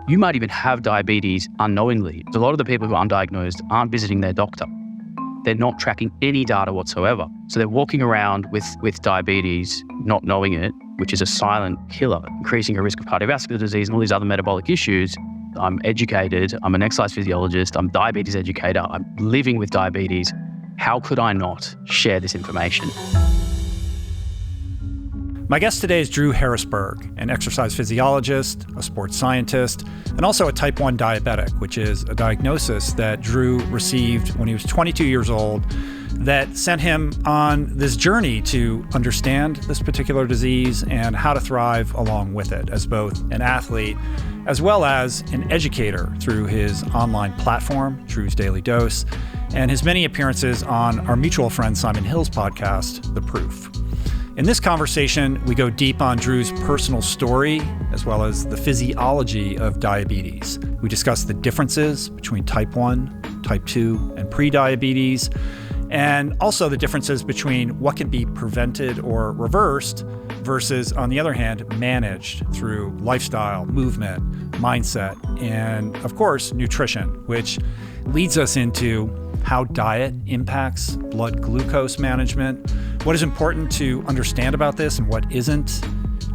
You might even have diabetes unknowingly. A lot of the people who are undiagnosed aren't visiting their doctor. They're not tracking any data whatsoever. So they're walking around with diabetes, not knowing it, which is a silent killer, increasing your risk of cardiovascular disease and all these other metabolic issues. I'm educated, I'm an exercise physiologist, I'm a diabetes educator, I'm living with diabetes. How could I not share this information? My guest today is Drew Harrisberg, an exercise physiologist, a sports scientist, and also a type 1 diabetic, which is a diagnosis that Drew received when he was 22 years old that sent him on this journey to understand this particular disease and how to thrive along with it as both an athlete as well as an educator through his online platform, Drew's Daily Dose, and his many appearances on our mutual friend Simon Hill's podcast, The Proof. In this conversation, we go deep on Drew's personal story, as well as the physiology of diabetes. We discuss the differences between type 1, type 2, and pre-diabetes, and also the differences between what can be prevented or reversed versus, on the other hand, managed through lifestyle, movement, mindset, and, of course, nutrition, which leads us into how diet impacts blood glucose management, what is important to understand about this and what isn't.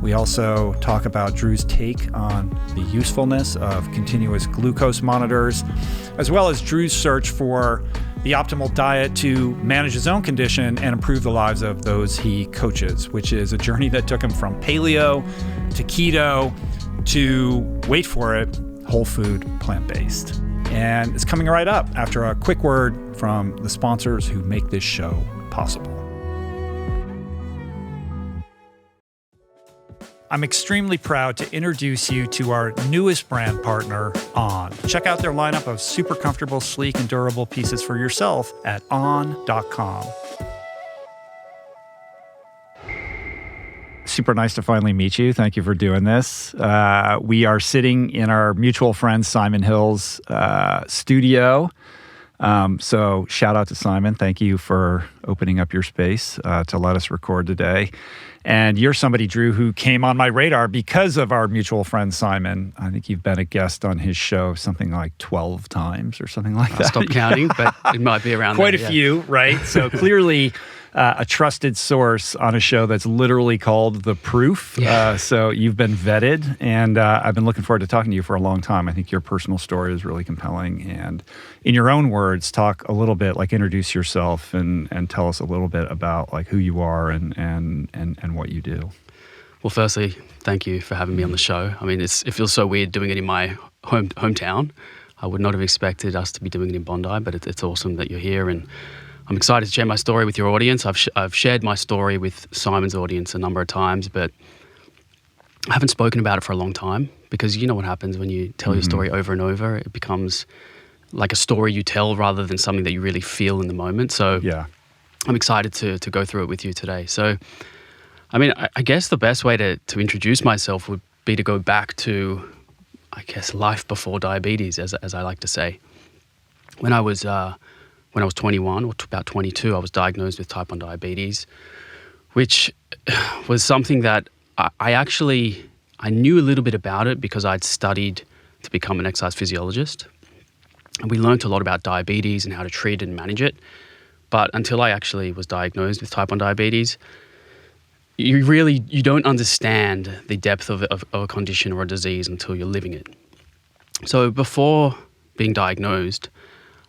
We also talk about Drew's take on the usefulness of continuous glucose monitors, as well as Drew's search for the optimal diet to manage his own condition and improve the lives of those he coaches, which is a journey that took him from paleo to keto to, wait for it, whole food, plant-based. And it's coming right up after a quick word from the sponsors who make this show possible. I'm extremely proud to introduce you to our newest brand partner, On. Check out their lineup of super comfortable, sleek, and durable pieces for yourself at on.com. Super nice to finally meet you. Thank you for doing this. We are sitting in our mutual friend Simon Hill's studio. So shout out to Simon. Thank you for opening up your space to let us record today. And you're somebody, Drew, who came on my radar because of our mutual friend Simon. I think you've been a guest on his show something like 12 times or something like that. I'll stop counting, but it might be around quite a few, right? So clearly a trusted source on a show that's literally called The Proof. Yeah. So you've been vetted, and I've been looking forward to talking to you for a long time. I think your personal story is really compelling. And in your own words, talk a little bit, like introduce yourself and tell us a little bit about like who you are and what you do. Well, firstly, thank you for having me on the show. I mean, it feels so weird doing it in my hometown. I would not have expected us to be doing it in Bondi, but it's awesome that you're here, and I'm excited to share my story with your audience. I've shared my story with Simon's audience a number of times, but I haven't spoken about it for a long time because you know what happens when you tell your story over and over. It becomes like a story you tell rather than something that you really feel in the moment. So yeah, I'm excited to go through it with you today. So, I mean, I guess the best way to introduce myself would be to go back to, I guess, life before diabetes, as I like to say. When I was 21 or about 22, I was diagnosed with type 1 diabetes, which was something that I knew a little bit about it because I'd studied to become an exercise physiologist. And we learned a lot about diabetes and how to treat it and manage it. But until I actually was diagnosed with type 1 diabetes, you don't understand the depth of a condition or a disease until you're living it. So before being diagnosed,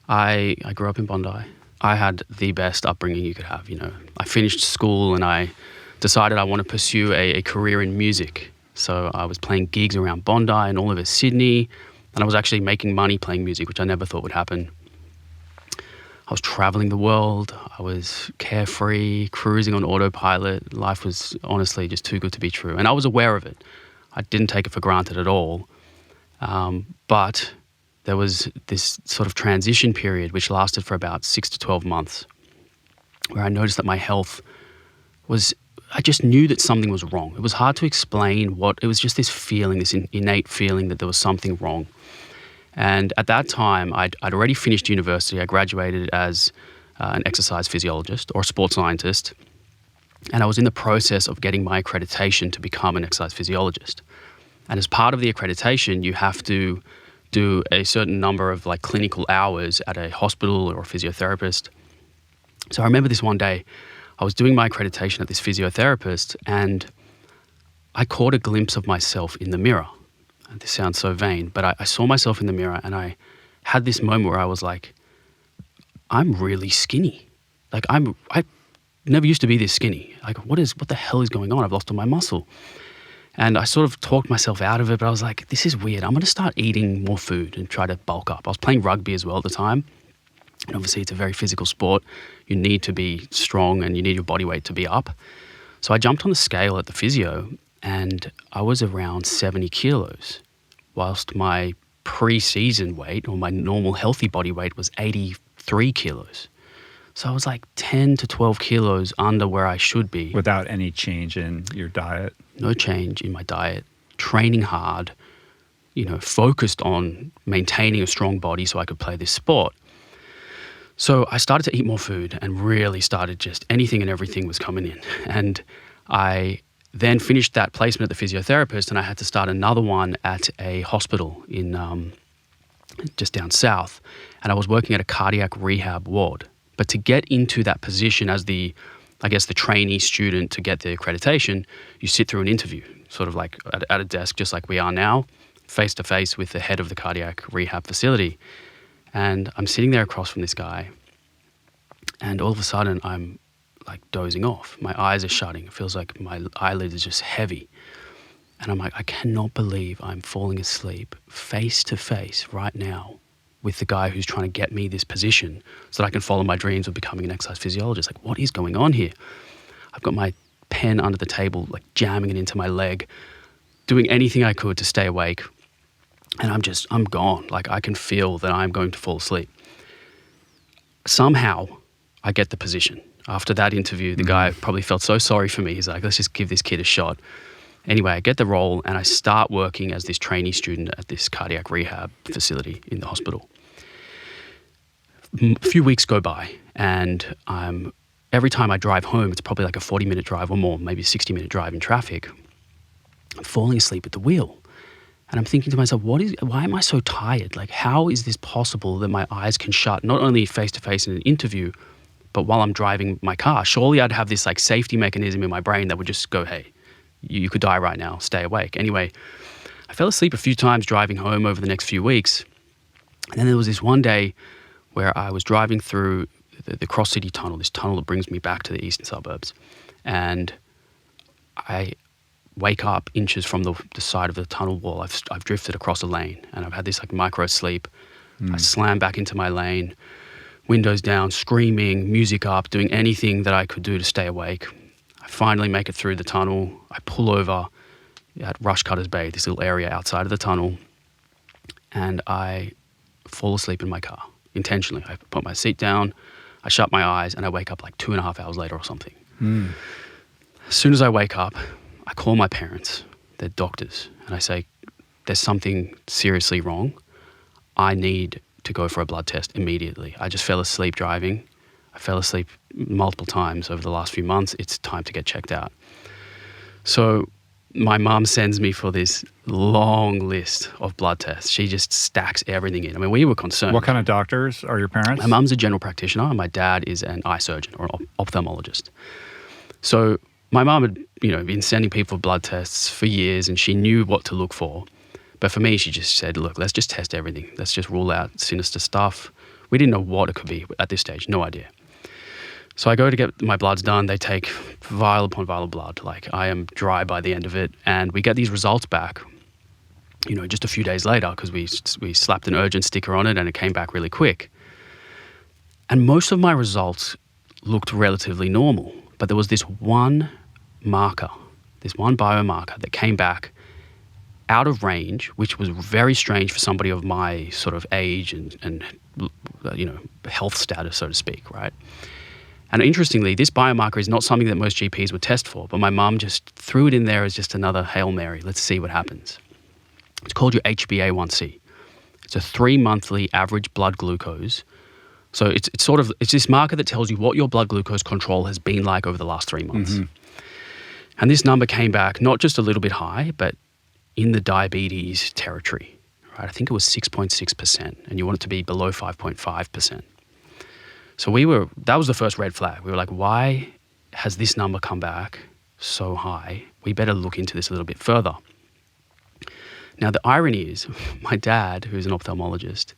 I grew up in Bondi. I had the best upbringing you could have. You know, I finished school and I decided I want to pursue a career in music. So I was playing gigs around Bondi and all over Sydney, and I was actually making money playing music, which I never thought would happen. I was traveling the world. I was carefree, cruising on autopilot. Life was honestly just too good to be true. And I was aware of it. I didn't take it for granted at all. But there was this sort of transition period which lasted for about 6 to 12 months where I noticed that my health I just knew that something was wrong. It was hard to explain it was just this feeling, this innate feeling that there was something wrong. And at that time, I'd already finished university. I graduated as an exercise physiologist or a sports scientist. And I was in the process of getting my accreditation to become an exercise physiologist. And as part of the accreditation, you have to do a certain number of like clinical hours at a hospital or a physiotherapist. So I remember this one day, I was doing my accreditation at this physiotherapist, and I caught a glimpse of myself in the mirror. And this sounds so vain, but I saw myself in the mirror, and I had this moment where I was like, I'm really skinny. Like I never used to be this skinny. Like what the hell is going on? I've lost all my muscle. And I sort of talked myself out of it, but I was like, this is weird. I'm going to start eating more food and try to bulk up. I was playing rugby as well at the time. And obviously it's a very physical sport. You need to be strong and you need your body weight to be up. So I jumped on the scale at the physio and I was around 70 kilos, whilst my pre-season weight or my normal healthy body weight was 83 kilos. So I was like 10 to 12 kilos under where I should be. Without any change in your diet? No change in my diet, training hard, focused on maintaining a strong body so I could play this sport. So I started to eat more food and really started just anything and everything was coming in. And I then finished that placement at the physiotherapist and I had to start another one at a hospital in just down south. And I was working at a cardiac rehab ward. But to get into that position as the trainee student to get the accreditation, you sit through an interview, sort of like at a desk, just like we are now, face to face with the head of the cardiac rehab facility. And I'm sitting there across from this guy, and all of a sudden I'm like dozing off. My eyes are shutting. It feels like my eyelids are just heavy. And I'm like, I cannot believe I'm falling asleep face to face right now with the guy who's trying to get me this position so that I can follow my dreams of becoming an exercise physiologist. Like, what is going on here? I've got my pen under the table, like jamming it into my leg, doing anything I could to stay awake. And I'm gone. Like, I can feel that I'm going to fall asleep. Somehow, I get the position. After that interview, the guy probably felt so sorry for me. He's like, let's just give this kid a shot. Anyway, I get the role and I start working as this trainee student at this cardiac rehab facility in the hospital. A few weeks go by and every time I drive home, it's probably like a 40-minute drive or more, maybe a 60-minute drive in traffic. I'm falling asleep at the wheel. And I'm thinking to myself, why am I so tired? Like, how is this possible that my eyes can shut, not only face-to-face in an interview, but while I'm driving my car? Surely I'd have this like safety mechanism in my brain that would just go, hey, you could die right now, stay awake. Anyway, I fell asleep a few times driving home over the next few weeks. And then there was this one day where I was driving through the Cross City Tunnel, this tunnel that brings me back to the eastern suburbs. And I wake up inches from the side of the tunnel wall. I've drifted across a lane and I've had this like micro sleep. I slam back into my lane, windows down, screaming, music up, doing anything that I could do to stay awake. I finally make it through the tunnel. I pull over at Rushcutters Bay, this little area outside of the tunnel, and I fall asleep in my car intentionally. I put my seat down, I shut my eyes, and I wake up like 2.5 hours later or something. As soon as I wake up, I call my parents, they're doctors, and I say, there's something seriously wrong. I need to go for a blood test immediately. I just fell asleep driving. I fell asleep multiple times over the last few months. It's time to get checked out. So my mum sends me for this long list of blood tests. She just stacks everything in. I mean, we were concerned. What kind of doctors are your parents? My mum's a general practitioner and my dad is an eye surgeon or an ophthalmologist. So my mum had, been sending people blood tests for years and she knew what to look for. But for me, she just said, look, let's just test everything. Let's just rule out sinister stuff. We didn't know what it could be at this stage, no idea. So I go to get my bloods done. They take vial upon vial of blood. Like, I am dry by the end of it. And we get these results back, just a few days later because we slapped an urgent sticker on it and it came back really quick. And most of my results looked relatively normal. But there was this one marker, this one biomarker that came back out of range, which was very strange for somebody of my sort of age and health status, so to speak, right? And interestingly, this biomarker is not something that most GPs would test for, but my mum just threw it in there as just another Hail Mary. Let's see what happens. It's called your HbA1c. It's a 3-monthly average blood glucose. So it's this marker that tells you what your blood glucose control has been like over the last 3 months. And this number came back not just a little bit high, but in the diabetes territory, right? I think it was 6.6%, and you want it to be below 5.5%. So that was the first red flag. We were like, why has this number come back so high? We better look into this a little bit further. Now, the irony is, my dad, who's an ophthalmologist,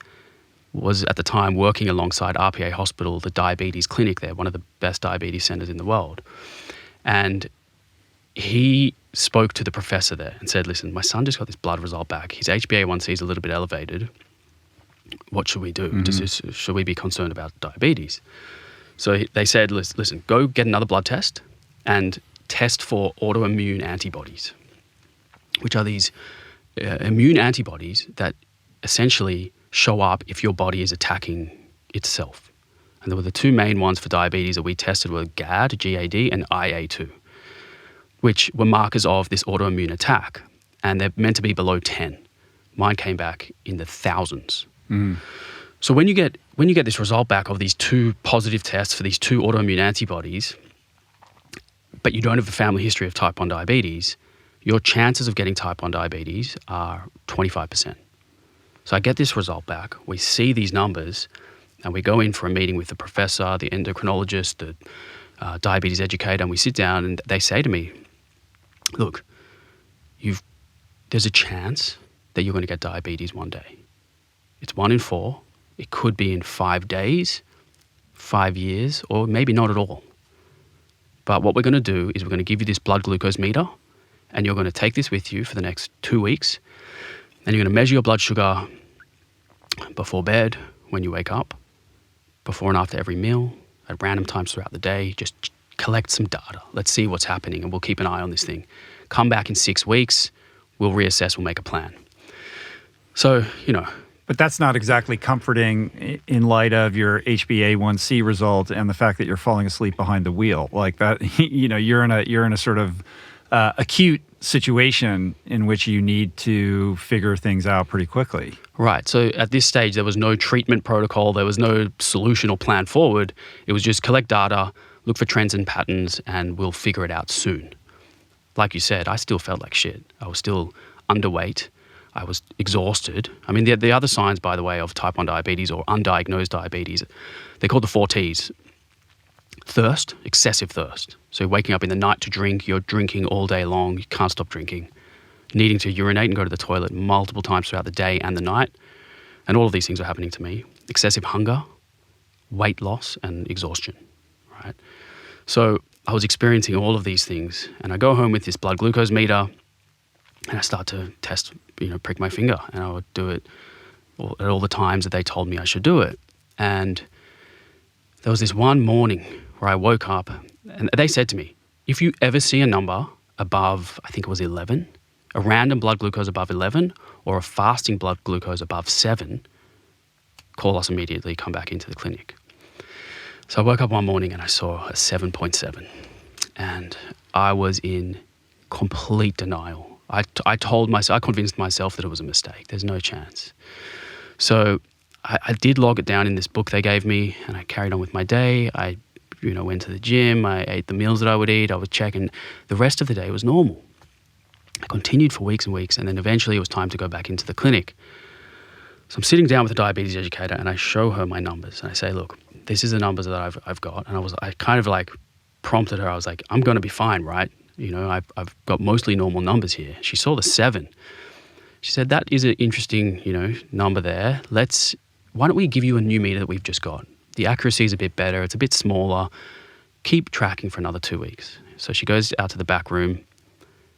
was at the time working alongside RPA Hospital, the diabetes clinic there, one of the best diabetes centers in the world. And he spoke to the professor there and said, listen, my son just got this blood result back. His HbA1c is a little bit elevated. What should we do? Mm-hmm. Should we be concerned about diabetes? So they said, listen, go get another blood test and test for autoimmune antibodies, which are these immune antibodies that essentially show up if your body is attacking itself. And there were the two main ones for diabetes that we tested were GAD, G-A-D, and IA2, which were markers of this autoimmune attack. And they're meant to be below 10. Mine came back in the thousands. Mm. So when you get this result back of these two positive tests for these two autoimmune antibodies, but you don't have a family history of type 1 diabetes, your chances of getting type 1 diabetes are 25%. So I get this result back, we see these numbers, and we go in for a meeting with the professor, the endocrinologist, the diabetes educator, and we sit down and they say to me, look, there's a chance that you're going to get diabetes one day. It's 1 in 4. It could be in 5 days, 5 years, or maybe not at all. But what we're going to do is we're going to give you this blood glucose meter, and you're going to take this with you for the next 2 weeks, and you're going to measure your blood sugar before bed, when you wake up, before and after every meal, at random times throughout the day. Just collect some data. Let's see what's happening, and we'll keep an eye on this thing. Come back in 6 weeks, we'll reassess, we'll make a plan. So, But that's not exactly comforting in light of your HbA1c result and the fact that you're falling asleep behind the wheel. Like that, you're in a sort of acute situation in which you need to figure things out pretty quickly. Right. So at this stage, there was no treatment protocol. There was no solution or plan forward. It was just collect data, look for trends and patterns, and we'll figure it out soon. Like you said, I still felt like shit. I was still underweight. I was exhausted. I mean, the other signs, by the way, of type 1 diabetes or undiagnosed diabetes, they're called the 4 Ts. Thirst, excessive thirst. So you're waking up in the night to drink, you're drinking all day long, you can't stop drinking. Needing to urinate and go to the toilet multiple times throughout the day and the night. And all of these things are happening to me. Excessive hunger, weight loss, and exhaustion, right? So I was experiencing all of these things, and I go home with this blood glucose meter, and I start to test, prick my finger, and I would do it at all the times that they told me I should do it. And there was this one morning where I woke up, and they said to me, if you ever see a number above, I think it was 11, a random blood glucose above 11, or a fasting blood glucose above 7, call us immediately, come back into the clinic. So I woke up one morning and I saw a 7.7, and I was in complete denial. I convinced myself that it was a mistake. There's no chance. So I did log it down in this book they gave me, and I carried on with my day. I, went to the gym. I ate the meals that I would eat. I was checking. The rest of the day was normal. I continued for weeks and weeks, and then eventually it was time to go back into the clinic. So I'm sitting down with the diabetes educator, and I show her my numbers, and I say, look, this is the numbers that I've got. And I kind of like prompted her. I was like, I'm going to be fine, right? I've got mostly normal numbers here. She saw the 7. She said, that is an interesting, number there. Why don't we give you a new meter that we've just got? The accuracy is a bit better. It's a bit smaller. Keep tracking for another 2 weeks. So she goes out to the back room.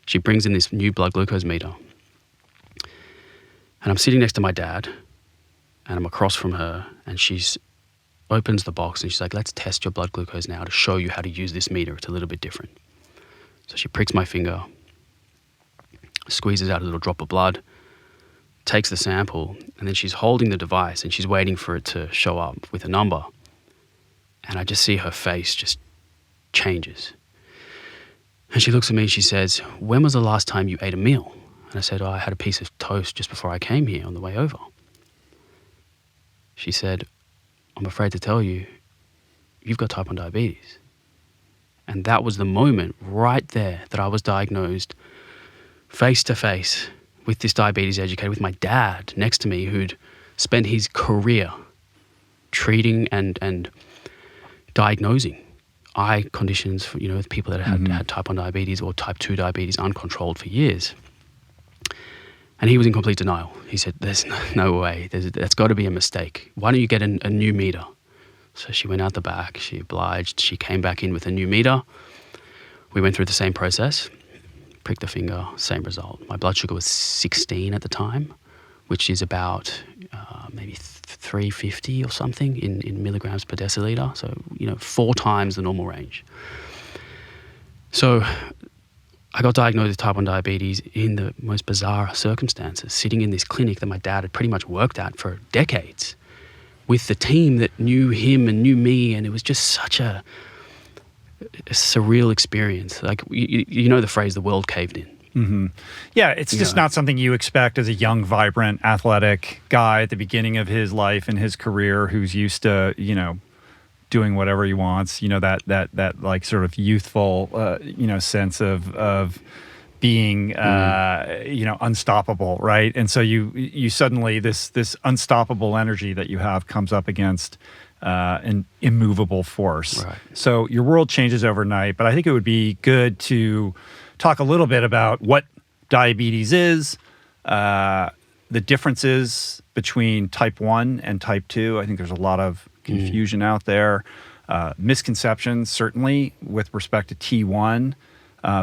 She brings in this new blood glucose meter. And I'm sitting next to my dad, and I'm across from her, and she opens the box and she's like, let's test your blood glucose now to show you how to use this meter. It's a little bit different. So she pricks my finger, squeezes out a little drop of blood, takes the sample, and then she's holding the device and she's waiting for it to show up with a number. And I just see her face just changes. And she looks at me and she says, when was the last time you ate a meal? And I said, I had a piece of toast just before I came here on the way over. She said, I'm afraid to tell you, you've got type 1 diabetes. And that was the moment right there that I was diagnosed face to face with this diabetes educator, with my dad next to me, who'd spent his career treating and diagnosing eye conditions for, with people that had type 1 diabetes or type 2 diabetes uncontrolled for years. And he was in complete denial. He said, there's no way. That's got to be a mistake. Why don't you get a new meter? So she went out the back. She obliged. She came back in with a new meter. We went through the same process. Pricked the finger, same result. My blood sugar was 16 at the time, which is about maybe 350 or something in milligrams per deciliter. So, 4 times the normal range. So I got diagnosed with type 1 diabetes in the most bizarre circumstances, sitting in this clinic that my dad had pretty much worked at for decades with the team that knew him and knew me. And it was just such a surreal experience. Like, you know the phrase, the world caved in. Mm-hmm. Yeah, it's just not something you expect as a young, vibrant, athletic guy at the beginning of his life and his career who's used to, doing whatever he wants, that like sort of youthful, sense of being, unstoppable, right? And so you suddenly, this unstoppable energy that you have comes up against an immovable force. Right. So your world changes overnight, but I think it would be good to talk a little bit about what diabetes is, the differences between type 1 and type 2. I think there's a lot of confusion out there. Misconceptions, certainly, with respect to T1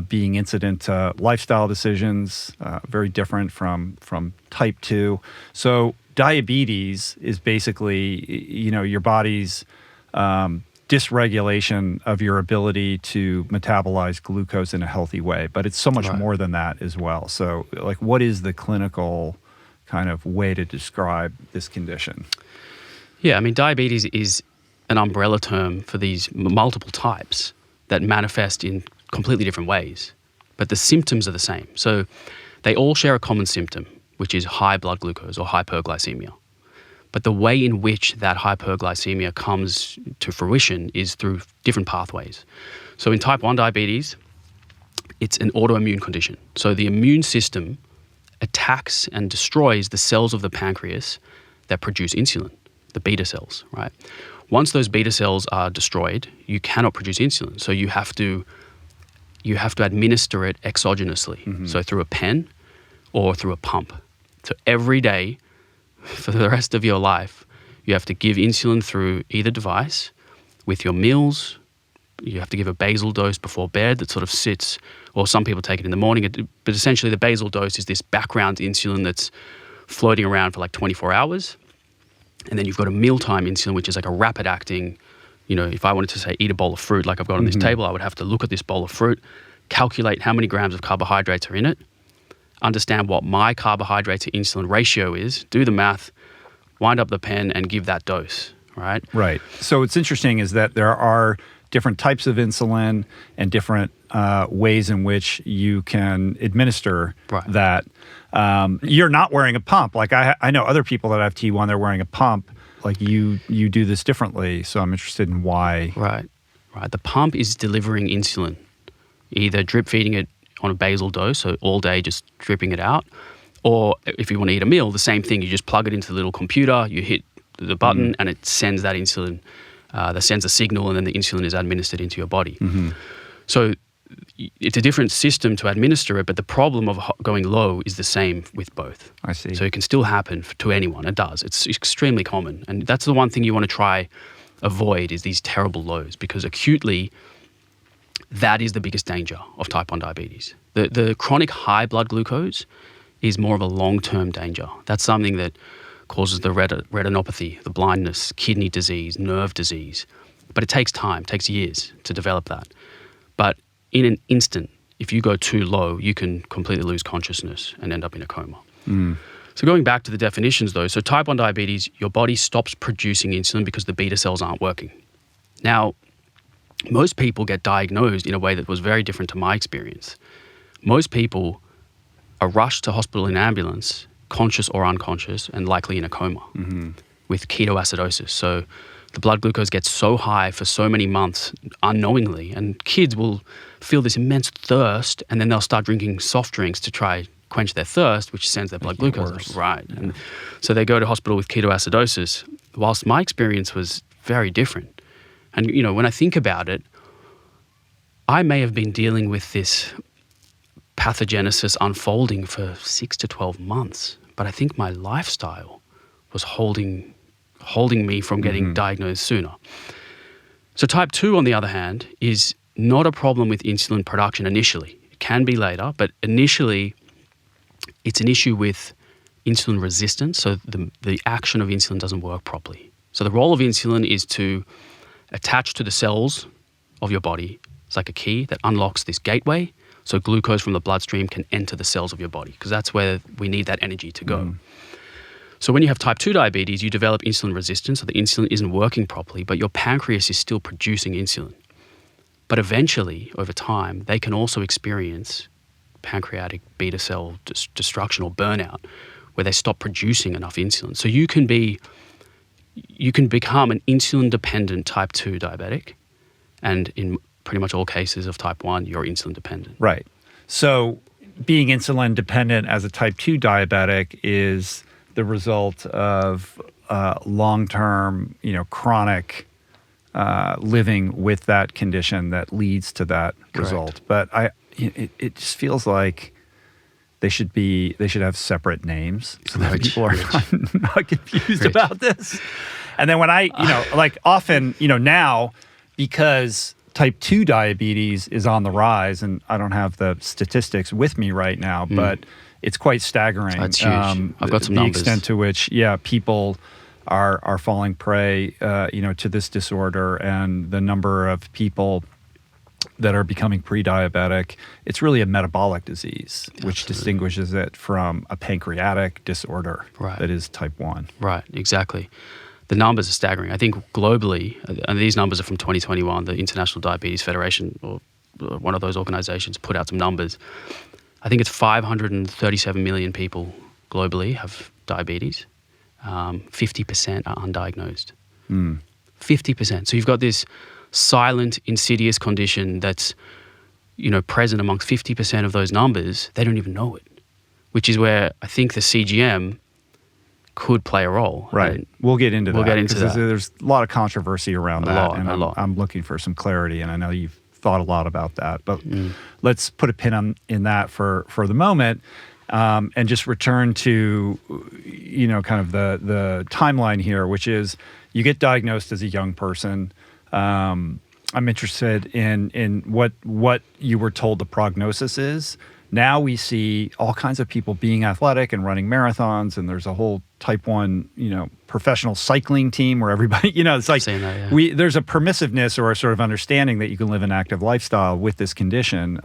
being incident to lifestyle decisions, very different from type 2. So diabetes is basically, your body's dysregulation of your ability to metabolize glucose in a healthy way. But it's so much more than that as well. So, like, what is the clinical kind of way to describe this condition? Yeah, I mean, diabetes is an umbrella term for these multiple types that manifest in completely different ways, but the symptoms are the same. So they all share a common symptom, which is high blood glucose or hyperglycemia. But the way in which that hyperglycemia comes to fruition is through different pathways. So in type 1 diabetes, it's an autoimmune condition. So the immune system attacks and destroys the cells of the pancreas that produce insulin, the beta cells, right? Once those beta cells are destroyed, you cannot produce insulin. So you have to administer it exogenously, so through a pen or through a pump. So every day for the rest of your life, you have to give insulin through either device with your meals. You have to give a basal dose before bed that sort of sits, or some people take it in the morning, but essentially the basal dose is this background insulin that's floating around for like 24 hours. And then you've got a mealtime insulin, which is like a rapid acting, if I wanted to say eat a bowl of fruit like I've got on this table, I would have to look at this bowl of fruit, calculate how many grams of carbohydrates are in it, understand what my carbohydrate to insulin ratio is, do the math, wind up the pen and give that dose, right? Right. So what's interesting is that there are different types of insulin and different ways in which you can administer that. You're not wearing a pump. Like I know other people that have T1, they're wearing a pump. Like you do this differently. So I'm interested in why. Right. The pump is delivering insulin, either drip feeding it on a basal dose, so all day just dripping it out, or if you want to eat a meal, the same thing. You just plug it into the little computer, you hit the button, and it sends that insulin. That sends a signal, and then the insulin is administered into your body. So it's a different system to administer it, but the problem of going low is the same with both. I see. So it can still happen to anyone. It does. It's extremely common. And that's the one thing you want to try avoid is these terrible lows, because acutely, that is the biggest danger of type 1 diabetes. The chronic high blood glucose is more of a long-term danger. That's something that causes the retinopathy, the blindness, kidney disease, nerve disease. But it takes time, it takes years to develop that. But in an instant, if you go too low, you can completely lose consciousness and end up in a coma. So going back to the definitions though, so type 1 diabetes, your body stops producing insulin because the beta cells aren't working. Now, most people get diagnosed in a way that was very different to my experience. Most people are rushed to hospital in an ambulance, conscious or unconscious, and likely in a coma with ketoacidosis. So the blood glucose gets so high for so many months unknowingly, and kids will feel this immense thirst, and then they'll start drinking soft drinks to try quench their thirst, which sends their blood glucose worse. up. Right. Yeah. And so they go to hospital with ketoacidosis, whilst my experience was very different. And, when I think about it, I may have been dealing with this pathogenesis unfolding for 6 to 12 months, but I think my lifestyle was holding me from getting diagnosed sooner. So type 2, on the other hand, is not a problem with insulin production initially. It can be later, but initially it's an issue with insulin resistance. So the action of insulin doesn't work properly. So the role of insulin is to attach to the cells of your body. It's like a key that unlocks this gateway so glucose from the bloodstream can enter the cells of your body, because that's where we need that energy to go. So when you have type 2 diabetes, you develop insulin resistance, so the insulin isn't working properly, but your pancreas is still producing insulin. But eventually, over time, they can also experience pancreatic beta cell destruction or burnout, where they stop producing enough insulin. So you can become an insulin-dependent type 2 diabetic, and in pretty much all cases of type 1, you're insulin-dependent. Right. So being insulin-dependent as a type 2 diabetic is the result of long-term, chronic living with that condition that leads to that result. But it just feels like they should have separate names so that people are not confused about this. And then when I, often, now, because type 2 diabetes is on the rise, and I don't have the statistics with me right now, but it's quite staggering. That's huge. I've got some the numbers. extent to which, people are falling prey, to this disorder, and the number of people that are becoming pre-diabetic. It's really a metabolic disease, which distinguishes it from a pancreatic disorder that is type 1. Right, exactly. The numbers are staggering. I think globally, and these numbers are from 2021, the International Diabetes Federation, or one of those organizations, put out some numbers. I think it's 537 million people globally have diabetes. 50% are undiagnosed. 50%. So you've got this silent, insidious condition that's, present amongst 50% of those numbers. They don't even know it, which is where I think the CGM could play a role. Right. And we'll get into that. We'll get into that. There's a lot of controversy around that. A lot. I'm looking for some clarity, and I know you've thought a lot about that. But let's put a pin in that for the moment, and just return to, kind of the timeline here, which is you get diagnosed as a young person. I'm interested in what you were told the prognosis is. Now we see all kinds of people being athletic and running marathons, and there's a whole type 1, professional cycling team where everybody, it's like there's a permissiveness or a sort of understanding that you can live an active lifestyle with this condition.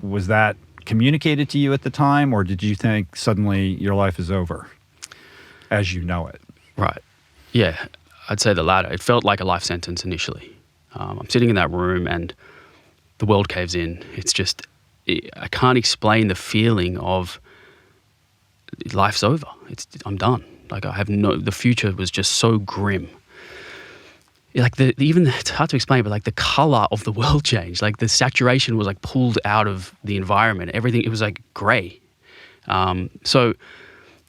Was that communicated to you at the time, or did you think suddenly your life is over as you know it? Right. Yeah, I'd say the latter. It felt like a life sentence initially. I'm sitting in that room and the world caves in. It's just, I can't explain the feeling of life's over. I'm done. Like the future was just so grim. Like it's hard to explain, but like the color of the world changed. Like the saturation was like pulled out of the environment. Everything, it was like gray. So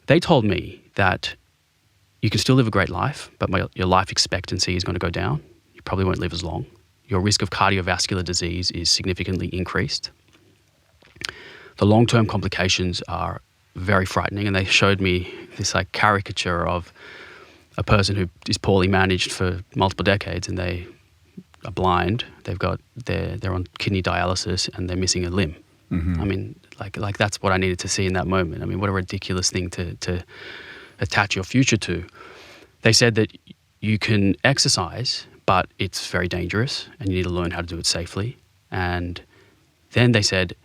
they told me that you can still live a great life, but your life expectancy is going to go down. You probably won't live as long. Your risk of cardiovascular disease is significantly increased. The long-term complications are very frightening, and they showed me this like caricature of a person who is poorly managed for multiple decades, and they are blind. They're on kidney dialysis, and they're missing a limb. I mean, like that's what I needed to see in that moment. I mean, what a ridiculous thing to attach your future to. They said that you can exercise, but it's very dangerous, and you need to learn how to do it safely. And then they said,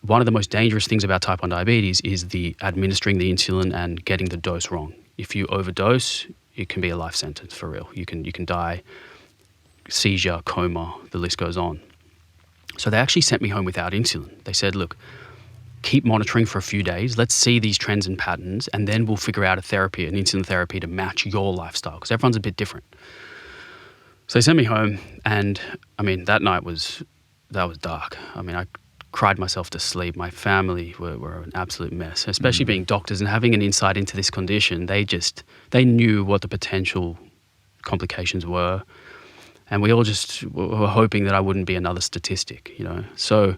one of the most dangerous things about type 1 diabetes is the administering the insulin and getting the dose wrong. If you overdose, it can be a life sentence for real. You can die, seizure, coma, the list goes on. So they actually sent me home without insulin. They said, look, keep monitoring for a few days. Let's see these trends and patterns, and then we'll figure out an insulin therapy to match your lifestyle, because everyone's a bit different. So they sent me home, and I mean, that night was dark. I mean, I cried myself to sleep. My family were an absolute mess, especially being doctors and having an insight into this condition. They knew what the potential complications were. And we all just were hoping that I wouldn't be another statistic, So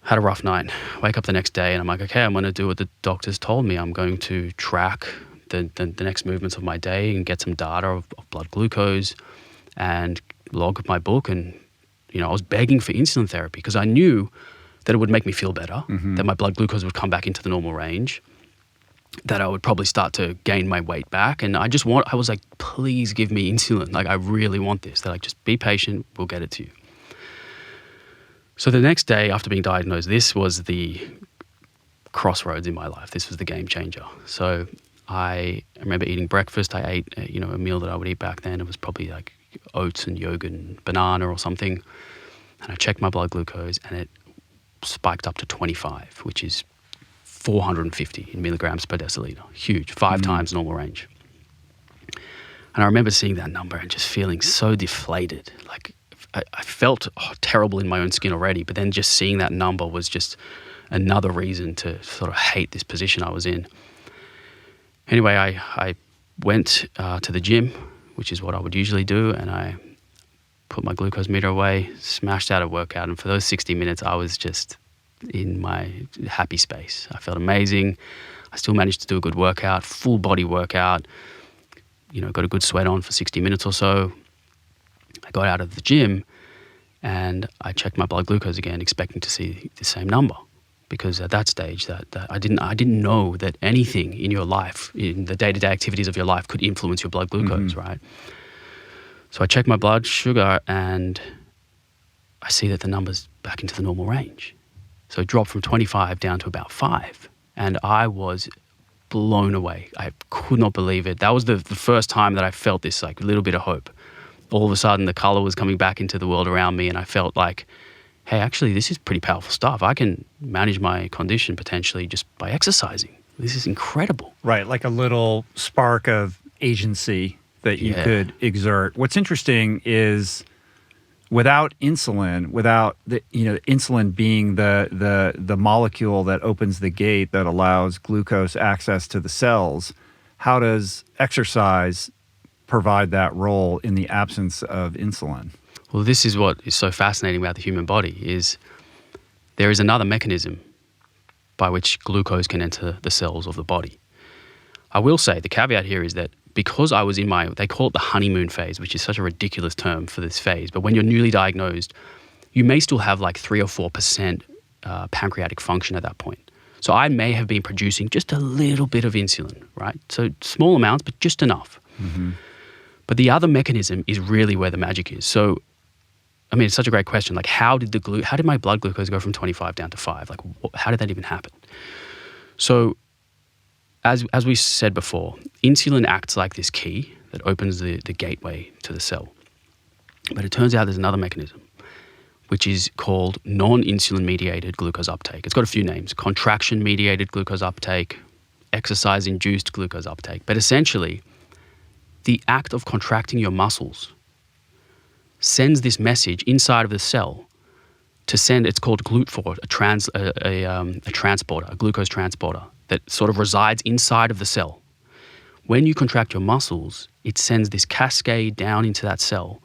had a rough night. Wake up the next day and I'm like, okay, I'm going to do what the doctors told me. I'm going to track the next movements of my day and get some data of blood glucose and log my book. And, I was begging for insulin therapy because I knew that it would make me feel better, that my blood glucose would come back into the normal range, that I would probably start to gain my weight back. And I was like, please give me insulin. Like, I really want this. They're like, just be patient. We'll get it to you. So the next day after being diagnosed, this was the crossroads in my life. This was the game changer. So I remember eating breakfast. I ate, a meal that I would eat back then. It was probably like oats and yogurt and banana or something. And I checked my blood glucose and it spiked up to 25, which is 450 in milligrams per deciliter. Huge, 5 times normal range. And I remember seeing that number and just feeling so deflated. Like I felt terrible in my own skin already, but then just seeing that number was just another reason to sort of hate this position I was in. Anyway, I went to the gym, which is what I would usually do, and I put my glucose meter away, smashed out a workout, and for those 60 minutes, I was just in my happy space. I felt amazing. I still managed to do a good workout, full body workout, got a good sweat on for 60 minutes or so. I got out of the gym and I checked my blood glucose again, expecting to see the same number. Because at that stage, that I didn't know that anything in your life, in the day-to-day activities of your life, could influence your blood glucose, right? So I check my blood sugar and I see that the number's back into the normal range. So it dropped from 25 down to about 5. And I was blown away. I could not believe it. That was the first time that I felt this like little bit of hope. All of a sudden, the color was coming back into the world around me and I felt like, hey, actually, this is pretty powerful stuff. I can manage my condition potentially just by exercising. This is incredible. Right, like a little spark of agency that you could exert. What's interesting is without insulin, without the insulin being the molecule that opens the gate that allows glucose access to the cells, how does exercise provide that role in the absence of insulin? Well, this is what is so fascinating about the human body is there is another mechanism by which glucose can enter the cells of the body. I will say the caveat here is that because I was in they call it the honeymoon phase, which is such a ridiculous term for this phase, but when you're newly diagnosed, you may still have like 3 or 4% pancreatic function at that point. So I may have been producing just a little bit of insulin, right? So small amounts, but just enough. But the other mechanism is really where the magic is. So I mean, it's such a great question. Like, how did my blood glucose go from 25 down to 5? Like, how did that even happen? So, as we said before, insulin acts like this key that opens the gateway to the cell. But it turns out there's another mechanism, which is called non-insulin mediated glucose uptake. It's got a few names: contraction mediated glucose uptake, exercise induced glucose uptake. But essentially, the act of contracting your muscles sends this message inside of the cell to send, it's called GLUT4, a transporter, a glucose transporter that sort of resides inside of the cell. When you contract your muscles, it sends this cascade down into that cell,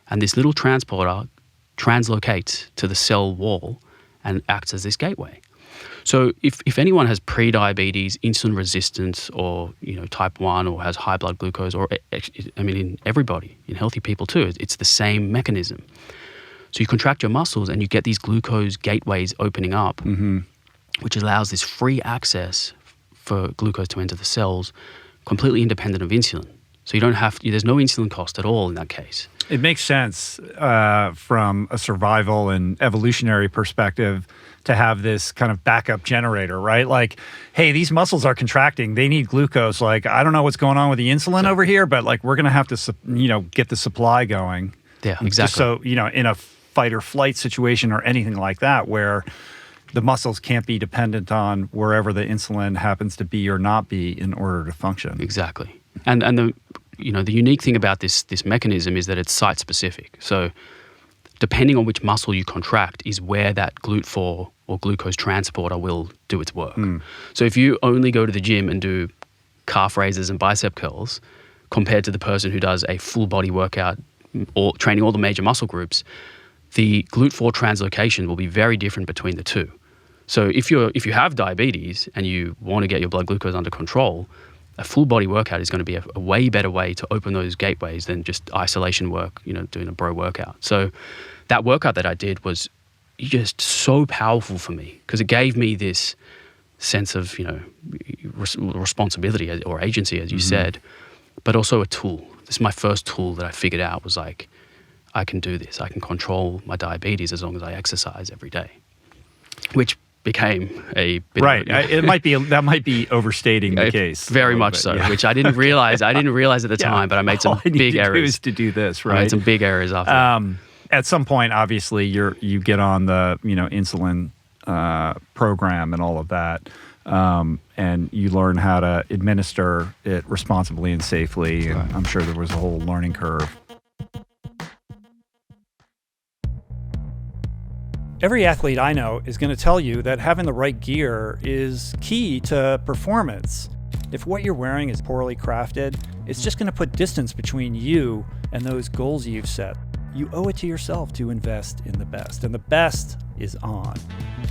and this little transporter translocates to the cell wall and acts as this gateway. So if anyone has pre-diabetes, insulin resistance, or type 1, or has high blood glucose, or in everybody, in healthy people too, it's the same mechanism. So you contract your muscles and you get these glucose gateways opening up, which allows this free access for glucose to enter the cells, completely independent of insulin. So you don't there's no insulin cost at all in that case. It makes sense from a survival and evolutionary perspective to have this kind of backup generator, right? Like, hey, these muscles are contracting. They need glucose. Like, I don't know what's going on with the insulin over here, but like, we're going to have to, get the supply going. Yeah, exactly. Just so, in a fight or flight situation or anything like that, where the muscles can't be dependent on wherever the insulin happens to be or not be in order to function. Exactly. And the unique thing about this mechanism is that it's site specific. So depending on which muscle you contract is where that GLUT4 or glucose transporter will do its work. So if you only go to the gym and do calf raises and bicep curls compared to the person who does a full body workout or training all the major muscle groups, the GLUT4 translocation will be very different between the two. So if you have diabetes and you want to get your blood glucose under control, a full body workout is going to be a way better way to open those gateways than just isolation work, doing a bro workout. So that workout that I did was just so powerful for me because it gave me this sense of, responsibility or agency, as you said, but also a tool. This is my first tool that I figured out was like, I can do this. I can control my diabetes as long as I exercise every day, which became a bit right. That might be overstating the case. Very much so, yeah. Which I didn't realize. I didn't realize at the time, but I made some big errors. To do this, right? I made some big errors after that. At some point, obviously, you get on the insulin program and all of that, and you learn how to administer it responsibly and safely. And I'm sure there was a whole learning curve. Every athlete I know is going to tell you that having the right gear is key to performance. If what you're wearing is poorly crafted, it's just going to put distance between you and those goals you've set. You owe it to yourself to invest in the best, and the best is On.